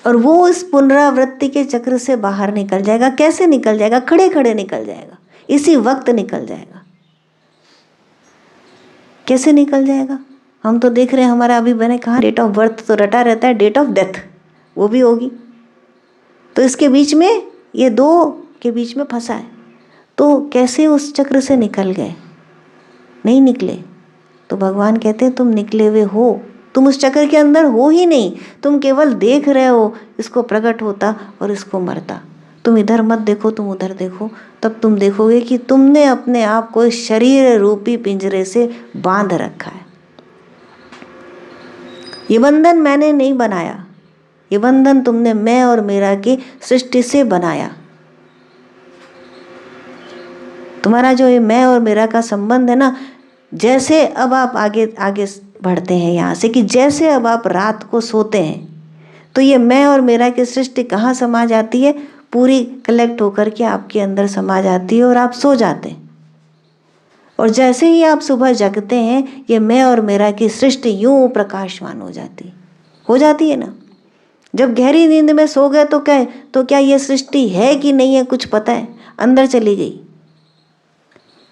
और वो इस पुनरावृत्ति के चक्र से बाहर निकल जाएगा। कैसे निकल जाएगा? खड़े खड़े निकल जाएगा, इसी वक्त निकल जाएगा। कैसे निकल जाएगा? हम तो देख रहे हैं हमारा अभी मैंने कहा डेट ऑफ बर्थ तो रटा रहता है, डेट ऑफ डेथ वो भी होगी। तो इसके बीच में ये 2 के बीच में फंसा है, तो कैसे उस चक्र से निकल गए? नहीं निकले। तो भगवान कहते हैं तुम निकले हुए हो, तुम उस चक्र के अंदर हो ही नहीं, तुम केवल देख रहे हो इसको प्रकट होता और इसको मरता। तुम इधर मत देखो, तुम उधर देखो, तब तुम देखोगे कि तुमने अपने आप को शरीर रूपी पिंजरे से बांध रखा है। ये बंधन मैंने नहीं बनाया, ये बंधन तुमने मैं और मेरा की सृष्टि से बनाया। तुम्हारा जो ये मैं और मेरा का संबंध है ना, जैसे अब आप आगे आगे बढ़ते हैं यहाँ से, कि जैसे अब आप रात को सोते हैं तो ये मैं और मेरा की सृष्टि कहाँ समा जाती है? पूरी कलेक्ट होकर के आपके अंदर समा जाती है और आप सो जाते हैं। और जैसे ही आप सुबह जगते हैं ये मैं और मेरा की सृष्टि यूं प्रकाशमान हो जाती है ना। जब गहरी नींद में सो गए तो क्या ये सृष्टि है कि नहीं है कुछ पता है? अंदर चली गई।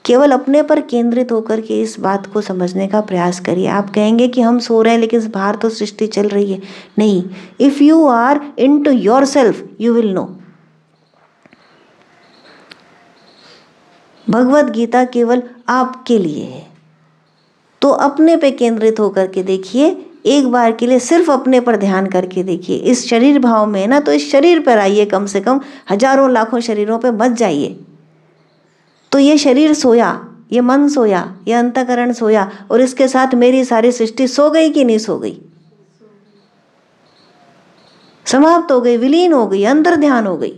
केवल अपने पर केंद्रित होकर के इस बात को समझने का प्रयास करिए। आप कहेंगे कि हम सो रहे हैं लेकिन बाहर तो सृष्टि चल रही है। नहीं, if you are into yourself you will know. Bhagavad Gita केवल आपके लिए है, तो अपने पे केंद्रित होकर के देखिए। एक बार के लिए सिर्फ अपने पर ध्यान करके देखिए। इस शरीर भाव में ना, तो इस शरीर पर आइए, कम से कम हजारों लाखों शरीरों पे मत जाइए। तो ये शरीर सोया, ये मन सोया, ये अंतःकरण सोया, और इसके साथ मेरी सारी सृष्टि सो गई कि नहीं सो गई? समाप्त हो गई, विलीन हो गई, अंतर ध्यान हो गई।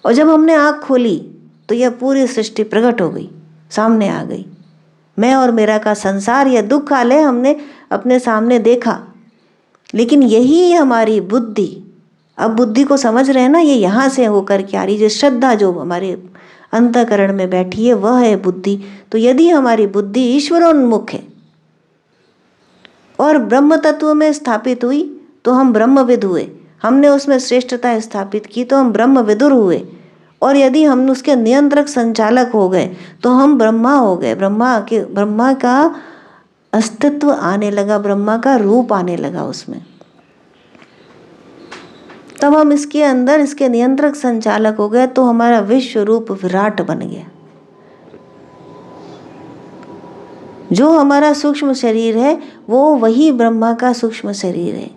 और जब हमने आँख खोली तो यह पूरी सृष्टि प्रकट हो गई, सामने आ गई। मैं और मेरा का संसार, यह दुख आलय हमने अपने सामने देखा। लेकिन यही हमारी बुद्धि, अब बुद्धि को समझ रहे हैं ना, ये यहाँ से होकर के आ रही, जो श्रद्धा जो हमारे अंतःकरण में बैठी है वह है बुद्धि। तो यदि हमारी बुद्धि ईश्वरोन्मुख है और ब्रह्म तत्व में स्थापित हुई तो हम ब्रह्मविद हुए, हमने उसमें श्रेष्ठता स्थापित की तो हम ब्रह्मविदुर हुए। और यदि हम उसके नियंत्रक संचालक हो गए तो हम ब्रह्मा हो गए। ब्रह्मा का अस्तित्व आने लगा, ब्रह्मा का रूप आने लगा उसमें। तब हम इसके अंदर इसके नियंत्रक संचालक हो गए, तो हमारा विश्व रूप विराट बन गया। जो हमारा सूक्ष्म शरीर है वो वही ब्रह्मा का सूक्ष्म शरीर है।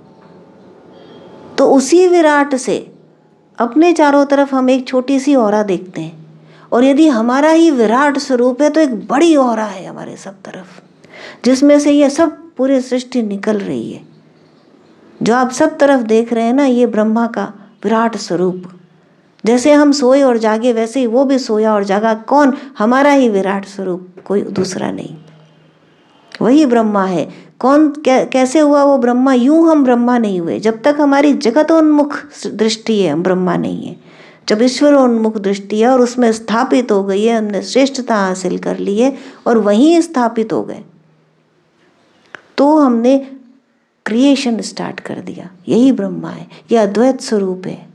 तो उसी विराट से अपने चारों तरफ हम एक छोटी सी औरा देखते हैं, और यदि हमारा ही विराट स्वरूप है तो एक बड़ी औरा है हमारे सब तरफ, जिसमें से ये सब पूरी सृष्टि निकल रही है। जो आप सब तरफ देख रहे हैं ना, ये ब्रह्मा का विराट स्वरूप। जैसे हम सोए और जागे वैसे ही वो भी सोया और जागा। कौन? हमारा ही विराट स्वरूप, कोई दूसरा नहीं, वही ब्रह्मा है। कौन कैसे हुआ वो ब्रह्मा? यूं हम ब्रह्मा नहीं हुए। जब तक हमारी जगतोन्मुख दृष्टि है हम ब्रह्मा नहीं है। जब ईश्वरोन्मुख दृष्टि है और उसमें स्थापित हो गई है, हमने श्रेष्ठता हासिल कर ली है और वहीं स्थापित हो गए, तो हमने क्रिएशन स्टार्ट कर दिया। यही ब्रह्मा है, यह अद्वैत स्वरूप है।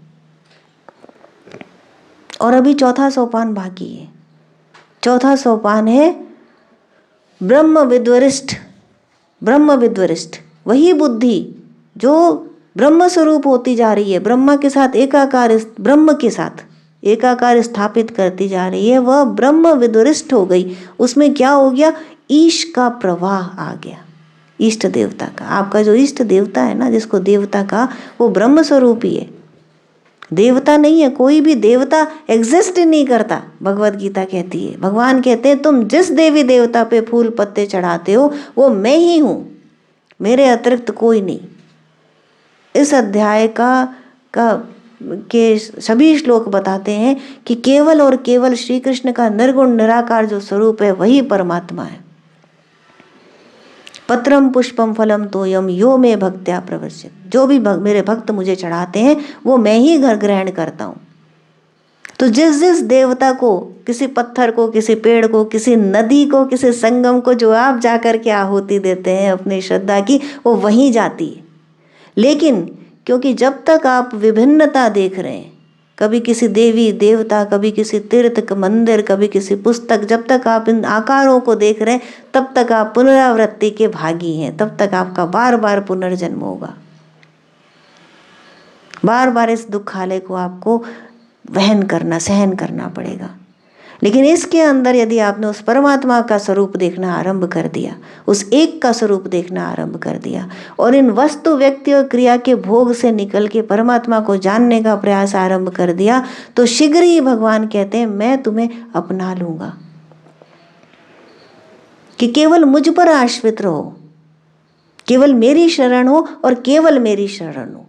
और अभी चौथा सोपान बाकी है। चौथा सोपान है ब्रह्म विद्वरिष्ठ। ब्रह्म विद्वरिष्ठ वही बुद्धि जो ब्रह्म स्वरूप होती जा रही है, ब्रह्मा के साथ एकाकार, ब्रह्म के साथ एकाकार स्थापित करती जा रही है, वह ब्रह्म विद्वरिष्ठ हो गई। उसमें क्या हो गया? ईश का प्रवाह आ गया, इष्ट देवता का। आपका जो इष्ट देवता है ना, जिसको देवता का, वो ब्रह्म स्वरूप ही है, देवता नहीं है। कोई भी देवता एग्जिस्ट नहीं करता, भगवत गीता कहती है। भगवान कहते हैं तुम जिस देवी देवता पे फूल पत्ते चढ़ाते हो वो मैं ही हूँ, मेरे अतिरिक्त कोई नहीं। इस अध्याय के सभी श्लोक बताते हैं कि केवल और केवल श्री कृष्ण का निर्गुण निराकार जो स्वरूप है वही परमात्मा है। पत्रम पुष्पम फलम तोयम यो में भक्त्या प्रवर्जित। जो भी मेरे भक्त मुझे चढ़ाते हैं वो मैं ही घर ग्रहण करता हूँ। तो जिस जिस देवता को, किसी पत्थर को, किसी पेड़ को, किसी नदी को, किसी संगम को जो आप जाकर के आहुति देते हैं अपनी श्रद्धा की, वो वहीं जाती है। लेकिन क्योंकि जब तक आप विभिन्नता देख रहे हैं, कभी किसी देवी देवता, कभी किसी तीर्थ मंदिर, कभी किसी पुस्तक, जब तक आप इन आकारों को देख रहे हैं तब तक आप पुनरावृत्ति के भागी हैं, तब तक आपका बार बार पुनर्जन्म होगा। बार बार इस दुखालय को आपको सहन करना पड़ेगा। लेकिन इसके अंदर यदि आपने उस परमात्मा का स्वरूप देखना आरंभ कर दिया, उस एक का स्वरूप देखना आरंभ कर दिया, और इन वस्तु, व्यक्ति और क्रिया के भोग से निकल के परमात्मा को जानने का प्रयास आरंभ कर दिया, तो शीघ्र ही भगवान कहते हैं मैं तुम्हें अपना लूंगा। कि केवल मुझ पर आश्रित रहो, केवल मेरी शरण हो और केवल मेरी शरण हो।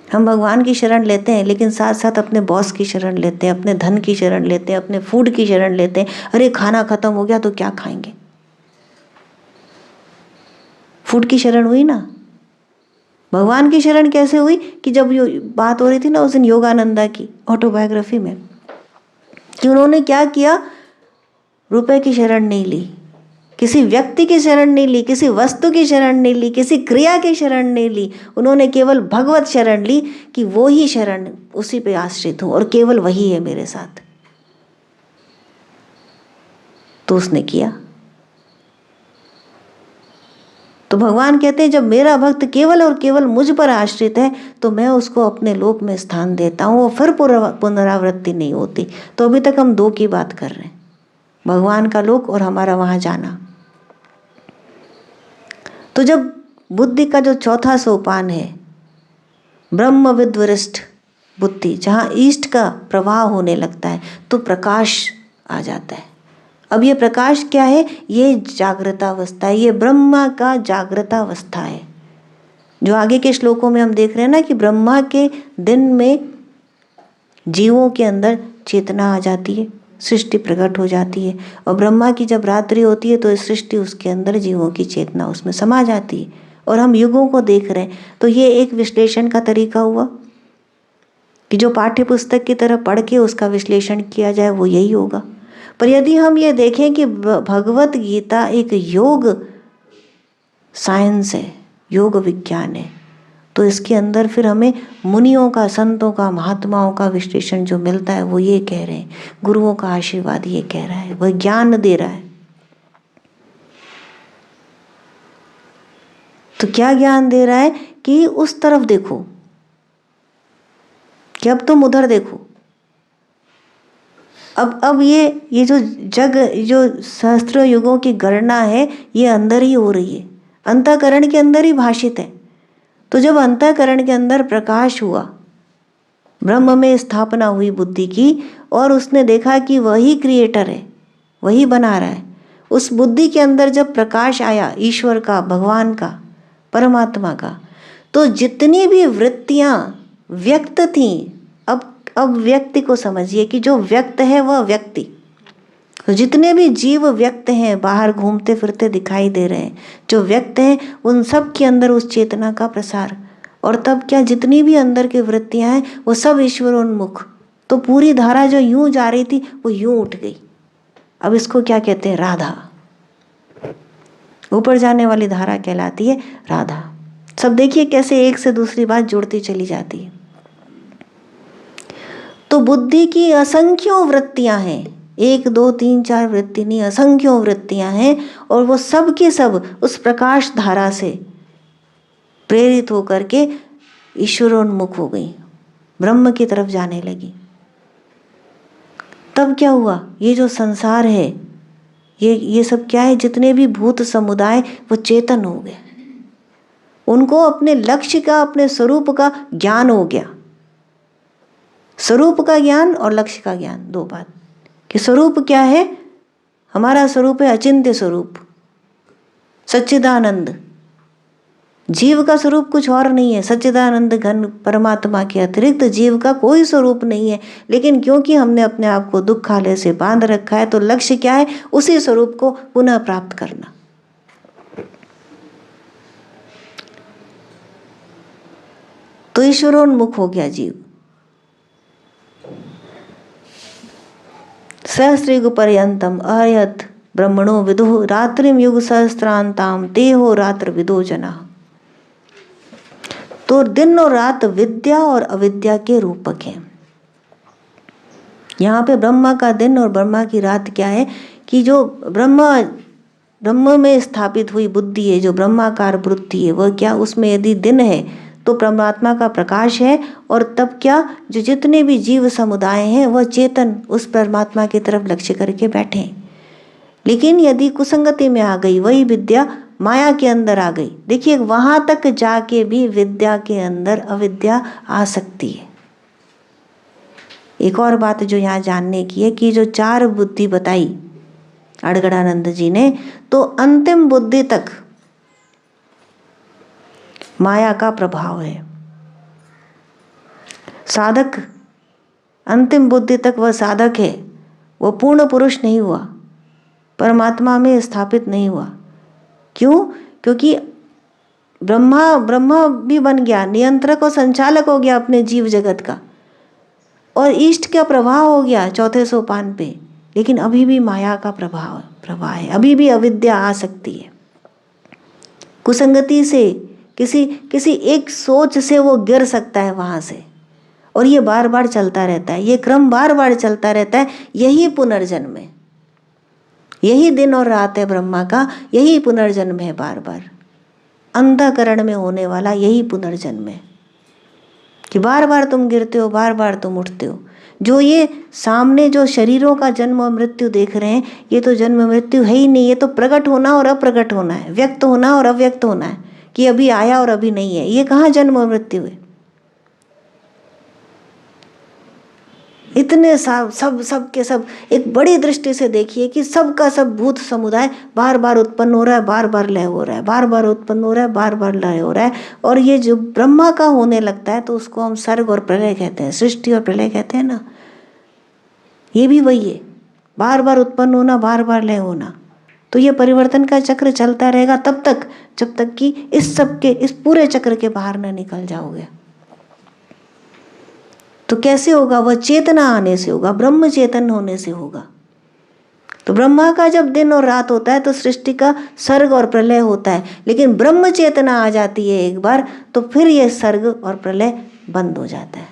हम भगवान की शरण लेते हैं, लेकिन साथ साथ अपने बॉस की शरण लेते हैं, अपने धन की शरण लेते हैं, अपने फूड की शरण लेते हैं। अरे खाना खत्म हो गया तो क्या खाएंगे? फूड की शरण हुई ना। भगवान की शरण कैसे हुई? कि जब बात हो रही थी ना उस दिन योगानंदा की ऑटोबायोग्राफी में, कि उन्होंने क्या किया, रुपए की शरण नहीं ली, किसी व्यक्ति की शरण नहीं ली, किसी वस्तु की शरण नहीं ली, किसी क्रिया की शरण नहीं ली। उन्होंने केवल भगवत शरण ली कि वो ही शरण, उसी पे आश्रित हूं और केवल वही है मेरे साथ। तो उसने किया। तो भगवान कहते हैं जब मेरा भक्त केवल और केवल मुझ पर आश्रित है तो मैं उसको अपने लोक में स्थान देता हूँ, और फिर पुनरावृत्ति नहीं होती। तो अभी तक हम दो की बात कर रहे हैं, भगवान का लोक और हमारा वहां जाना। तो जब बुद्धि का जो चौथा सोपान है, ब्रह्म विद्वरिष्ठ बुद्धि, जहाँ ईष्ट का प्रवाह होने लगता है तो प्रकाश आ जाता है। अब ये प्रकाश क्या है? ये जागृतावस्था है, ये ब्रह्मा का जागृतावस्था है। जो आगे के श्लोकों में हम देख रहे हैं ना कि ब्रह्मा के दिन में जीवों के अंदर चेतना आ जाती है, सृष्टि प्रकट हो जाती है, और ब्रह्मा की जब रात्रि होती है तो सृष्टि, उसके अंदर जीवों की चेतना उसमें समा जाती है, और हम युगों को देख रहे हैं। तो ये एक विश्लेषण का तरीका हुआ कि जो पाठ्य पुस्तक की तरह पढ़ के उसका विश्लेषण किया जाए वो यही होगा। पर यदि हम ये देखें कि भगवत गीता एक योग साइंस है, योग विज्ञान है, तो इसके अंदर फिर हमें मुनियों का, संतों का, महात्माओं का विश्लेषण जो मिलता है वो ये कह रहे हैं, गुरुओं का आशीर्वाद ये कह रहा है, वह ज्ञान दे रहा है। तो क्या ज्ञान दे रहा है? कि उस तरफ देखो, कि अब तुम उधर देखो। अब ये जो जग, जो सहस्त्र युगों की गणना है, ये अंदर ही हो रही है, अंतःकरण के अंदर ही भाषित है। तो जब अंतःकरण के अंदर प्रकाश हुआ, ब्रह्म में स्थापना हुई बुद्धि की, और उसने देखा कि वही क्रिएटर है, वही बना रहा है, उस बुद्धि के अंदर जब प्रकाश आया ईश्वर का, भगवान का, परमात्मा का, तो जितनी भी वृत्तियां व्यक्त थीं, अब व्यक्ति को समझिए कि जो व्यक्त है वह व्यक्ति, तो जितने भी जीव व्यक्त हैं, बाहर घूमते फिरते दिखाई दे रहे हैं, जो व्यक्त हैं, उन सब के अंदर उस चेतना का प्रसार। और तब क्या, जितनी भी अंदर की वृत्तियां हैं वो सब ईश्वरोन्मुख। तो पूरी धारा जो यूं जा रही थी वो यूं उठ गई। अब इसको क्या कहते हैं? राधा। ऊपर जाने वाली धारा कहलाती है राधा। सब देखिए कैसे एक से दूसरी बात जुड़ती चली जाती है। तो बुद्धि की असंख्यों वृत्तियां हैं, 1 2 3 4 वृत्ति नहीं, असंख्यों वृत्तियां हैं, और वो सब के सब उस प्रकाश धारा से प्रेरित होकर के ईश्वरोन्मुख हो गई, ब्रह्म की तरफ जाने लगी। तब क्या हुआ, ये जो संसार है, ये सब क्या है, जितने भी भूत समुदाय वो चेतन हो गए, उनको अपने लक्ष्य का, अपने स्वरूप का ज्ञान हो गया। स्वरूप का ज्ञान और लक्ष्य का ज्ञान, दो बात। कि स्वरूप क्या है, हमारा स्वरूप है अचिंत्य स्वरूप, सच्चिदानंद। जीव का स्वरूप कुछ और नहीं है, सच्चिदानंद घन परमात्मा के अतिरिक्त जीव का कोई स्वरूप नहीं है। लेकिन क्योंकि हमने अपने आप को दुख खाले से बांध रखा है, तो लक्ष्य क्या है, उसी स्वरूप को पुनः प्राप्त करना। तो ईश्वरोन्मुख हो गया जीव। सहस्रयुग पर्यंतम अयत ब्रह्मणो विदुः रात्रिम युग सहस्त्रांताम तेहो रात्र विदो जना। तो दिन और रात विद्या और अविद्या के रूपक हैं। यहाँ पे ब्रह्मा का दिन और ब्रह्मा की रात क्या है, कि जो ब्रह्म में स्थापित हुई बुद्धि है, जो ब्रह्माकार वृत्ति है, वह क्या, उसमें यदि दिन है तो परमात्मा का प्रकाश है, और तब क्या, जो जितने भी जीव समुदाय हैं वह चेतन उस परमात्मा की तरफ लक्ष्य करके बैठे। लेकिन यदि कुसंगति में आ गई, वही विद्या माया के अंदर आ गई, देखिए वहां तक जाके भी विद्या के अंदर अविद्या आ सकती है। एक और बात जो यहाँ जानने की है, कि जो 4 बुद्धि बताई अड़गड़ानंद जी ने, तो अंतिम बुद्धि तक माया का प्रभाव है। साधक अंतिम बुद्धि तक वह साधक है, वह पूर्ण पुरुष नहीं हुआ, परमात्मा में स्थापित नहीं हुआ। क्यों? क्योंकि ब्रह्मा भी बन गया, नियंत्रक और संचालक हो गया अपने जीव जगत का, और इष्ट का प्रभाव हो गया 4थे सोपान पे। लेकिन अभी भी माया का प्रभाव है, अभी भी अविद्या आ सकती है। कुसंगति से, किसी एक सोच से वो गिर सकता है वहां से, और ये बार बार चलता रहता है, ये क्रम बार बार चलता रहता है। यही पुनर्जन्म है, यही दिन और रात है ब्रह्मा का, यही पुनर्जन्म है। बार बार अंधकरण में होने वाला यही पुनर्जन्म है, कि बार बार तुम गिरते हो, बार बार तुम उठते हो। जो ये सामने जो शरीरों का जन्म और मृत्यु देख रहे हैं, ये तो जन्म मृत्यु है ही नहीं, ये तो प्रकट होना और अप्रकट होना है, व्यक्त होना और अव्यक्त होना है, कि अभी आया और अभी नहीं है। ये कहाँ जन्म और मृत्यु है? इतने सब के सब एक बड़ी दृष्टि से देखिए, कि सब का सब भूत समुदाय बार बार उत्पन्न हो रहा है, बार बार लय हो रहा है, बार बार उत्पन्न हो रहा है, बार बार लय हो रहा है। और ये जो ब्रह्मा का होने लगता है, तो उसको हम सर्ग और प्रलय कहते हैं, सृष्टि और प्रलय कहते हैं ना। ये भी वही है, बार बार उत्पन्न होना, बार बार लय होना। तो ये परिवर्तन का चक्र चलता रहेगा तब तक, जब तक कि इस सब के, इस पूरे चक्र के बाहर न निकल जाओगे। तो कैसे होगा? वह चेतना आने से होगा, ब्रह्म चेतन होने से होगा। तो ब्रह्मा का जब दिन और रात होता है, तो सृष्टि का सर्ग और प्रलय होता है। लेकिन ब्रह्म चेतना आ जाती है एक बार, तो फिर यह सर्ग और प्रलय बंद हो जाता है।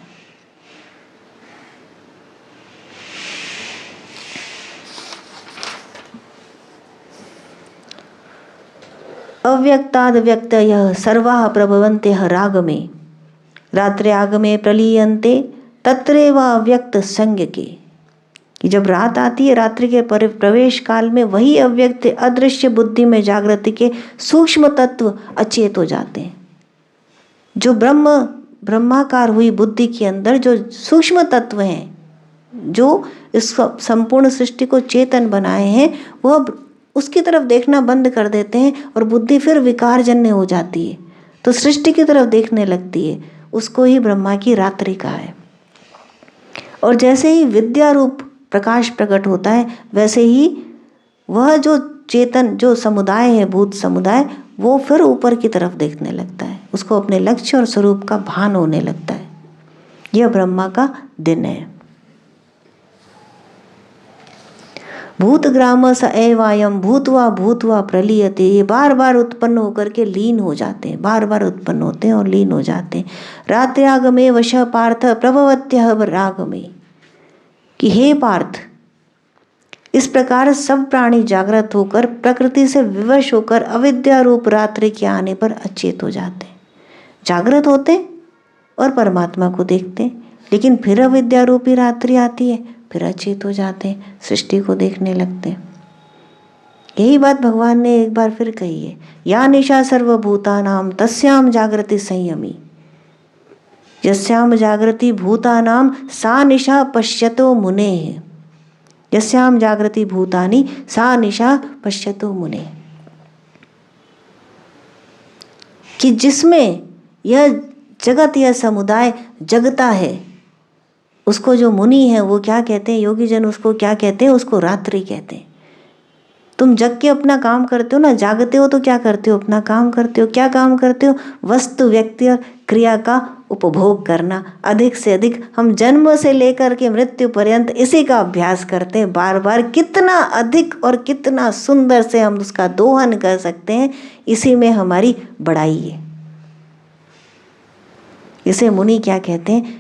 अव्यक्ताद् व्यक्तयः सर्वाः प्रभवन्त्यः रागमे रात्रे आगमे प्रलीयन्ते तत्रेव अव्यक्त संज्ञ के। कि जब रात आती है, रात्रि के प्रवेश काल में वही अव्यक्त अदृश्य बुद्धि में जागृति के सूक्ष्म तत्व अचेत हो जाते हैं। जो ब्रह्माकार हुई बुद्धि के अंदर जो सूक्ष्म तत्व हैं, जो इस संपूर्ण सृष्टि को चेतन बनाए हैं, वह उसकी तरफ देखना बंद कर देते हैं, और बुद्धि फिर विकारजन्य हो जाती है, तो सृष्टि की तरफ देखने लगती है। उसको ही ब्रह्मा की रात्रि कहा है। और जैसे ही विद्या रूप प्रकाश प्रकट होता है, वैसे ही वह जो चेतन, जो समुदाय है, भूत समुदाय, वो फिर ऊपर की तरफ देखने लगता है, उसको अपने लक्ष्य और स्वरूप का भान होने लगता है। यह ब्रह्मा का दिन है। भूतग्राम स एवायम भूतवा भूतवा प्रलीयते, ये बार बार उत्पन्न होकर के लीन हो जाते हैं, बार बार उत्पन्न होते हैं और लीन हो जाते हैं। रात्र्यागमे वश पार्थ प्रभवत्यः रागमे, कि हे पार्थ, इस प्रकार सब प्राणी जागृत होकर प्रकृति से विवश होकर अविद्या रूप रात्रि के आने पर अचेत हो जाते हैं। जागृत होते और परमात्मा को देखते, लेकिन फिर अविद्या रूपी रात्रि आती है, फिर अचेत हो जाते हैं, सृष्टि को देखने लगते हैं। यही बात भगवान ने एक बार फिर कही है, या निशा सर्वभूतानाम तस्याम जागृति संयमी, यस्याम जागृति भूतानाम सा निशा पश्यतो मुनेः, यस्याम जागृति भूतानि सा निशा पश्यतो मुने, कि जिसमें यह जगत, यह समुदाय जगता है, उसको जो मुनि है वो क्या कहते हैं, योगी जन उसको क्या कहते हैं, उसको रात्रि कहते हैं। तुम जग के अपना काम करते हो ना, जागते हो तो क्या करते हो, अपना काम करते हो। क्या काम करते हो, वस्तु व्यक्ति और क्रिया का उपभोग करना, अधिक से अधिक। हम जन्म से लेकर के मृत्यु पर्यंत इसी का अभ्यास करते हैं बार बार, कितना अधिक और कितना सुंदर से हम उसका दोहन कर सकते हैं, इसी में हमारी बड़ाई है। इसे मुनि क्या कहते हैं,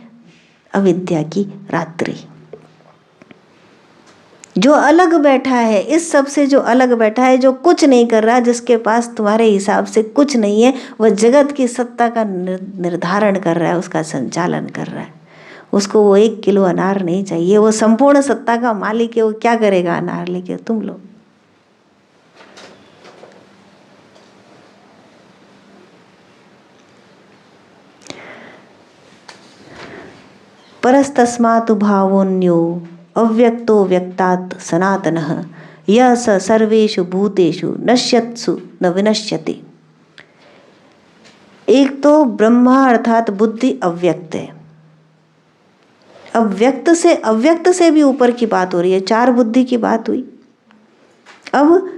अविद्या की रात्रि। जो अलग बैठा है, इस सब से जो अलग बैठा है, जो कुछ नहीं कर रहा, जिसके पास तुम्हारे हिसाब से कुछ नहीं है, वह जगत की सत्ता का निर्धारण कर रहा है, उसका संचालन कर रहा है। उसको वो 1 किलो अनार नहीं चाहिए, वो संपूर्ण सत्ता का मालिक है। वो क्या करेगा अनार लेके, तुम लोग। परस्तस्मात् भावोऽन्यो अव्यक्तो व्यक्तात् सनातनः यः स सर्वेषु भूतेषु नश्यत्सु न विनश्यति। एक तो ब्रह्मा अर्थात बुद्धि अव्यक्त है। अव्यक्त से भी ऊपर की बात हो रही है, 4 बुद्धि की बात हुई। अब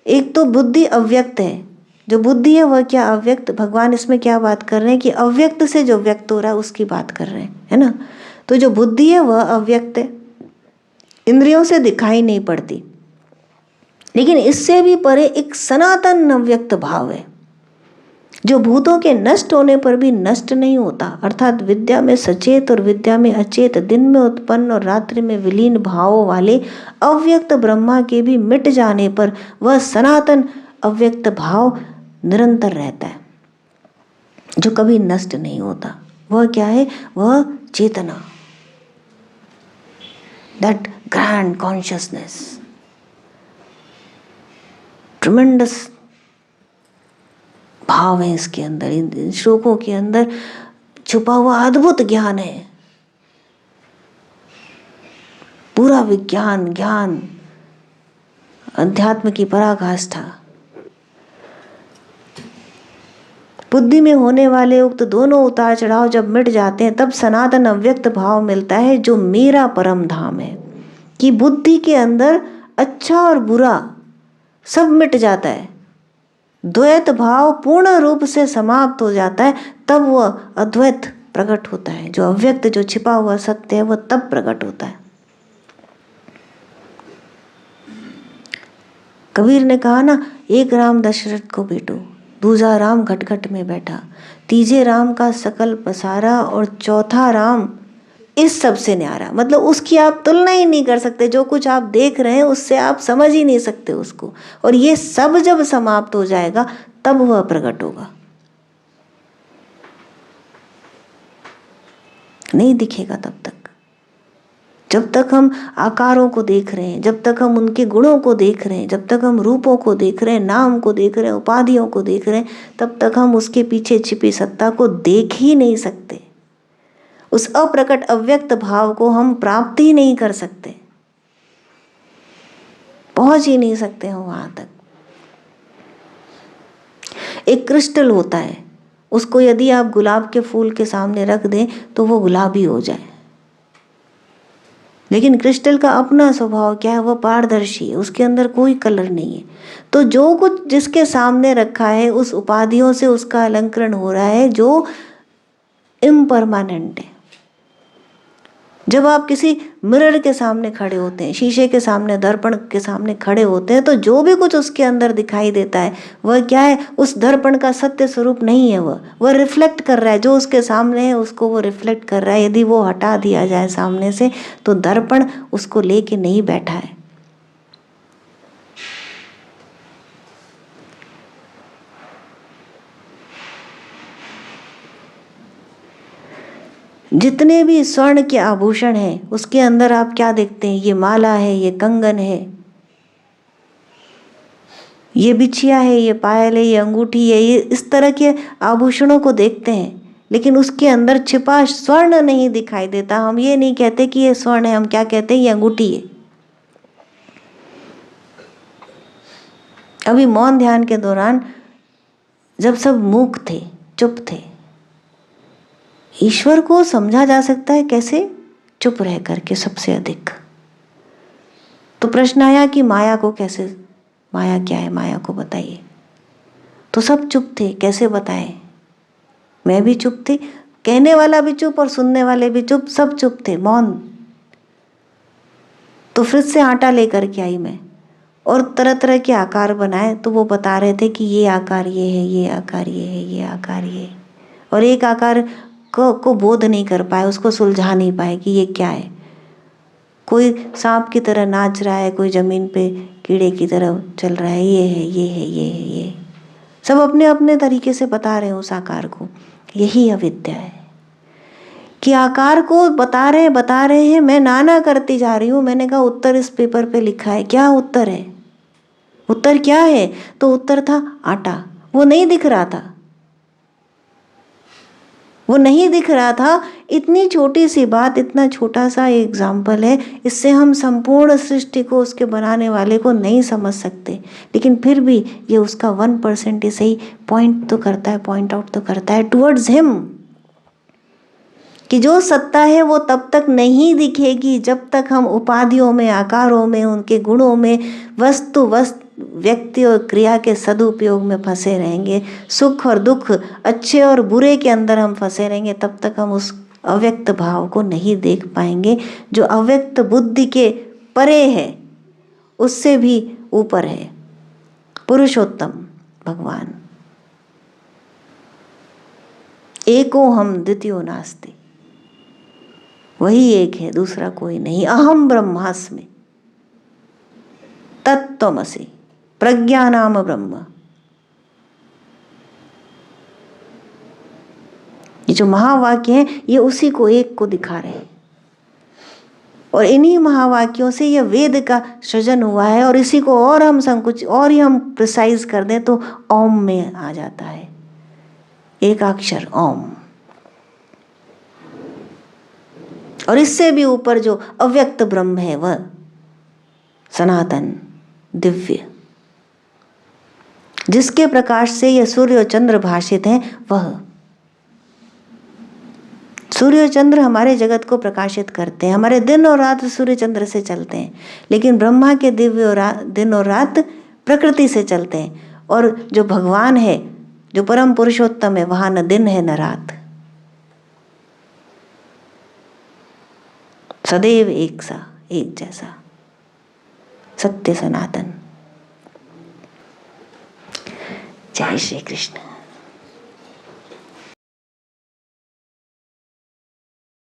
एक तो बुद्धि अव्यक्त है, जो बुद्धि है वह क्या अव्यक्त। भगवान इसमें क्या बात कर रहे हैं कि अव्यक्त से जो व्यक्त हो रहा है उसकी बात कर रहे हैं, है ना। तो जो बुद्धि है वह अव्यक्त है, इंद्रियों से दिखाई नहीं पड़ती, लेकिन इससे भी परे एक सनातन अव्यक्त भाव है, जो भूतों के नष्ट होने पर भी नष्ट नहीं होता। अर्थात विद्या में सचेत और विद्या में अचेत, दिन में उत्पन्न और रात्रि में विलीन भावों वाले अव्यक्त ब्रह्मा के भी मिट जाने पर वह सनातन अव्यक्त भाव निरंतर रहता है, जो कभी नष्ट नहीं होता। वह क्या है, वह चेतना, that grand consciousness, tremendous भाव है इसके अंदर। इन श्लोकों के अंदर छुपा हुआ अद्भुत ज्ञान है, पूरा विज्ञान, ज्ञान, अध्यात्म की पराकाष्ठा। बुद्धि में होने वाले उक्त दोनों उतार चढ़ाव जब मिट जाते हैं, तब सनातन अव्यक्त भाव मिलता है, जो मेरा परम धाम है। कि बुद्धि के अंदर अच्छा और बुरा सब मिट जाता है, द्वैत भाव पूर्ण रूप से समाप्त हो जाता है, तब वह अद्वैत प्रकट होता है। जो अव्यक्त, जो छिपा हुआ सत्य है, वह तब प्रकट होता है। कबीर ने कहा ना, एक राम दशरथ को बेटो, दूजा राम घटघट में बैठा, तीजे राम का सकल पसारा, और चौथा राम इस सब से न्यारा। मतलब उसकी आप तुलना ही नहीं कर सकते। जो कुछ आप देख रहे हैं उससे आप समझ ही नहीं सकते उसको। और ये सब जब समाप्त हो जाएगा तब वह प्रकट होगा, नहीं दिखेगा तब तक। जब तक हम आकारों को देख रहे हैं, जब तक हम उनके गुणों को देख रहे हैं, जब तक हम रूपों को देख रहे हैं, नाम को देख रहे हैं, उपाधियों को देख रहे हैं, तब तक हम उसके पीछे छिपी सत्ता को देख ही नहीं सकते। उस अप्रकट अव्यक्त भाव को हम प्राप्त ही नहीं कर सकते, पहुंच ही नहीं सकते हम वहां तक। एक क्रिस्टल होता है, उसको यदि आप गुलाब के फूल के सामने रख दें तो वो गुलाबी हो जाए, लेकिन क्रिस्टल का अपना स्वभाव क्या है, वह पारदर्शी है, उसके अंदर कोई कलर नहीं है। तो जो कुछ जिसके सामने रखा है, उस उपाधियों से उसका अलंकरण हो रहा है, जो इम्परमानेंट है, जब आप किसी मिरर के सामने खड़े होते हैं, शीशे के सामने, दर्पण के सामने खड़े होते हैं, तो जो भी कुछ उसके अंदर दिखाई देता है वह क्या है? उस दर्पण का सत्य स्वरूप नहीं है। वह रिफ्लेक्ट कर रहा है, जो उसके सामने है उसको वो रिफ्लेक्ट कर रहा है। यदि वो हटा दिया जाए सामने से तो दर्पण उसको लेके नहीं बैठा है। जितने भी स्वर्ण के आभूषण हैं उसके अंदर आप क्या देखते हैं? ये माला है, ये कंगन है, ये बिछिया है, ये पायल है, ये अंगूठी है, ये इस तरह के आभूषणों को देखते हैं, लेकिन उसके अंदर छिपा स्वर्ण नहीं दिखाई देता। हम ये नहीं कहते कि ये स्वर्ण है, हम क्या कहते हैं? ये अंगूठी है। अभी मौन ध्यान के दौरान जब सब मूक थे, चुप थे, ईश्वर को समझा जा सकता है कैसे? चुप रह करके सबसे अधिक। तो प्रश्न आया कि माया को कैसे, माया क्या है, माया को बताइए। तो सब चुप थे, कैसे बताएं? मैं भी चुप थी, कहने वाला भी चुप और सुनने वाले भी चुप, सब चुप थे, मौन। तो फ्रिज से आटा लेकर के आई मैं और तरह तरह के आकार बनाए। तो वो बता रहे थे कि ये आकार ये है, ये आकार ये है, ये आकार ये है। और एक आकार को बोध नहीं कर पाए, उसको सुलझा नहीं पाए कि ये क्या है। कोई सांप की तरह नाच रहा है, कोई जमीन पे कीड़े की तरह चल रहा है, ये है, ये है, ये है, ये। सब अपने अपने तरीके से बता रहे हैं उस आकार को। यही अविद्या है कि आकार को बता रहे हैं। मैं नाना करती जा रही हूँ। मैंने कहा उत्तर इस पेपर पे लिखा है। क्या उत्तर है? उत्तर क्या है? तो उत्तर था आटा। वो नहीं दिख रहा था, वो नहीं दिख रहा था। इतनी छोटी सी बात, इतना छोटा सा एग्जाम्पल है, इससे हम संपूर्ण सृष्टि को, उसके बनाने वाले को नहीं समझ सकते। लेकिन फिर भी ये उसका 1% ही सही पॉइंट तो करता है, पॉइंट आउट तो करता है टुवर्ड्स हिम, कि जो सत्ता है वो तब तक नहीं दिखेगी जब तक हम उपाधियों में, आकारों में, उनके गुणों में, वस्तु व्यक्ति और क्रिया के सदुपयोग में फंसे रहेंगे। सुख और दुख, अच्छे और बुरे के अंदर हम फंसे रहेंगे, तब तक हम उस अव्यक्त भाव को नहीं देख पाएंगे जो अव्यक्त बुद्धि के परे है, उससे भी ऊपर है। पुरुषोत्तम भगवान, एको हम द्वितीयो नास्ति, वही एक है, दूसरा कोई नहीं। अहम ब्रह्मास्मि तत्त्वमसि प्रज्ञानाम ब्रह्म। ये जो महावाक्य हैं ये उसी को, एक को दिखा रहे हैं। और इन्हीं महावाक्यों से यह वेद का सृजन हुआ है। और इसी को और हम संकुच और ही हम प्रिसाइज कर दें तो ओम में आ जाता है, एकाक्षर ओम। और इससे भी ऊपर जो अव्यक्त ब्रह्म है वह सनातन दिव्य, जिसके प्रकाश से यह सूर्य और चंद्र भाषित हैं। वह सूर्य और चंद्र हमारे जगत को प्रकाशित करते हैं। हमारे दिन और रात सूर्य चंद्र से चलते हैं, लेकिन ब्रह्मा के दिव्य और दिन और रात प्रकृति से चलते हैं। और जो भगवान है, जो परम पुरुषोत्तम है, वहां न दिन है न रात, सदैव एक सा, एक जैसा, सत्य सनातन। जय श्री कृष्ण।